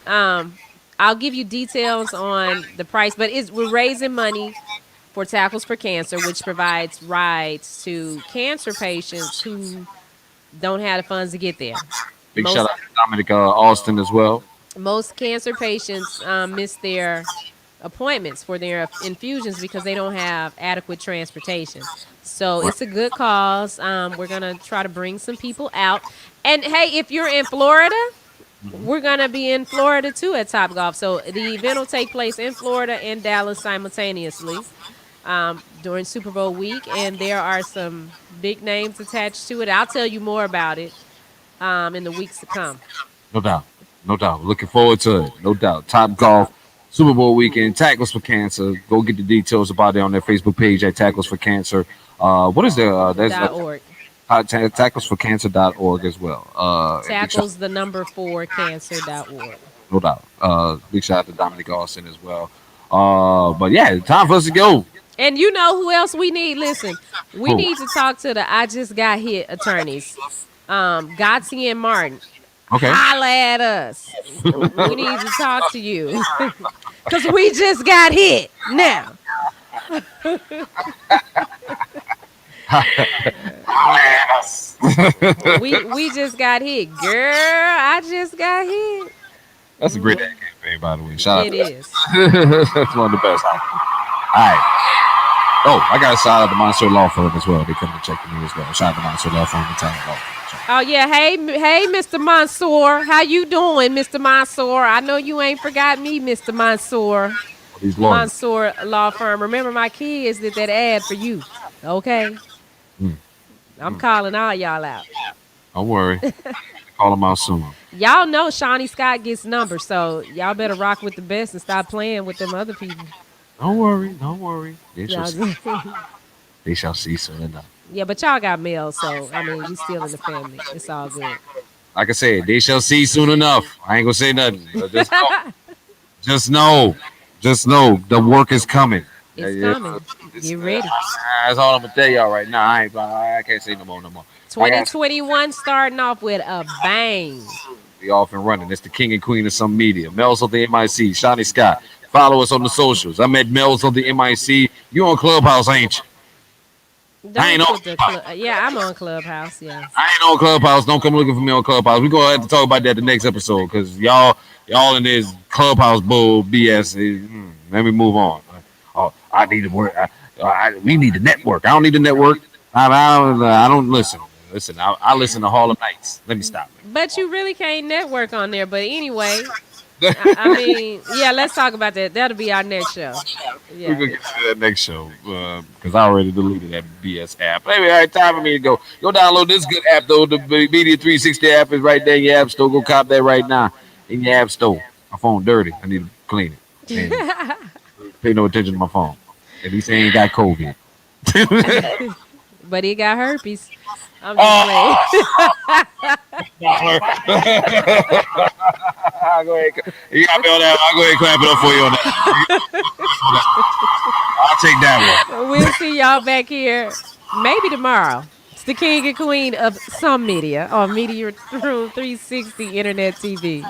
I'll give you details on the price, but we're raising money for Tackles for Cancer, which provides rides to cancer patients who don't have the funds to get there. Big shout out to Dominic Austin as well. Most cancer patients miss their appointments for their infusions because they don't have adequate transportation. So it's a good cause. We're going to try to bring some people out. And, hey, if you're in Florida, we're going to be in Florida, too, at Top Golf. So the event will take place in Florida and Dallas simultaneously during Super Bowl week. And there are some big names attached to it. I'll tell you more about it in the weeks to come. No doubt. No doubt. Looking forward to it. No doubt. Top Golf, Super Bowl weekend, Tackles for Cancer. Go get the details about it on their Facebook page at Tackles for Cancer. What is there? There's .org. Tacklesforcancer.org as well. Tackles the number 4 cancer.org. No doubt. Big shout out to Dominic Austin as well. But yeah, time for us to go. And you know who else we need? Listen, we need to talk to the I Just Got Hit attorneys, Gotti and Martin. Okay. Holla at us. We need to talk to you because we just got hit now. we just got hit, girl. I just got hit. That's a great ad campaign, by the way. Shout out. It is. That's one of the best. All right. Oh, I got a shout out to Monster Law Firm as well. They come to check me as well. Shout out to Monster Law Firm and Talent Law Firm. Oh yeah, hey, Mr. Mansour, how you doing, Mr. Mansour? I know you ain't forgot me, Mr. Mansour. Mansour Law Firm. Remember, my kids did that ad for you. Okay, I'm calling all y'all out. Don't worry, call them out soon. Y'all know Shani Scott gets numbers, so y'all better rock with the best and stop playing with them other people. Don't worry. They shall see soon enough. Yeah, but y'all got mail, so, I mean, we still in the family. It's all good. Like I said, they shall see soon enough. I ain't going to say nothing. Just know. The work is coming. It's coming. Get ready. That's all I'm going to tell y'all right now. I can't say no more. 2021 starting off with a bang. We off and running. It's the king and queen of some media. Melz on the MIC. Shani Scott. Follow us on the socials. I'm at Melz on the MIC. You on Clubhouse, ain't you? I ain't on yeah, I'm on Clubhouse. Yeah, I ain't on Clubhouse. Don't come looking for me on Clubhouse. We're gonna have to talk about that the next episode because y'all in this Clubhouse bull BS. Let me move on. Oh, I need to work. We need to network. I don't need to network. I don't listen. I listen to Harlem Nights. Let me stop. But you really can't network on there. But anyway. I mean, yeah, let's talk about that. That'll be our next show. Yeah. We're going to get to that next show because I already deleted that BS app. But anyway, all right, time for me to go. Go download this good app, though. The Media 360 app is right there in your app store. Go cop that right now in your app store. My phone dirty. I need to clean it. And pay no attention to my phone. At least I ain't got COVID. But he got herpes. I'm just playing. Go ahead. You got me on that. I'll go ahead and clap it up for you on that. I'll take that one. We'll see y'all back here maybe tomorrow. It's the king and queen of some media on Media Room 360 Internet TV.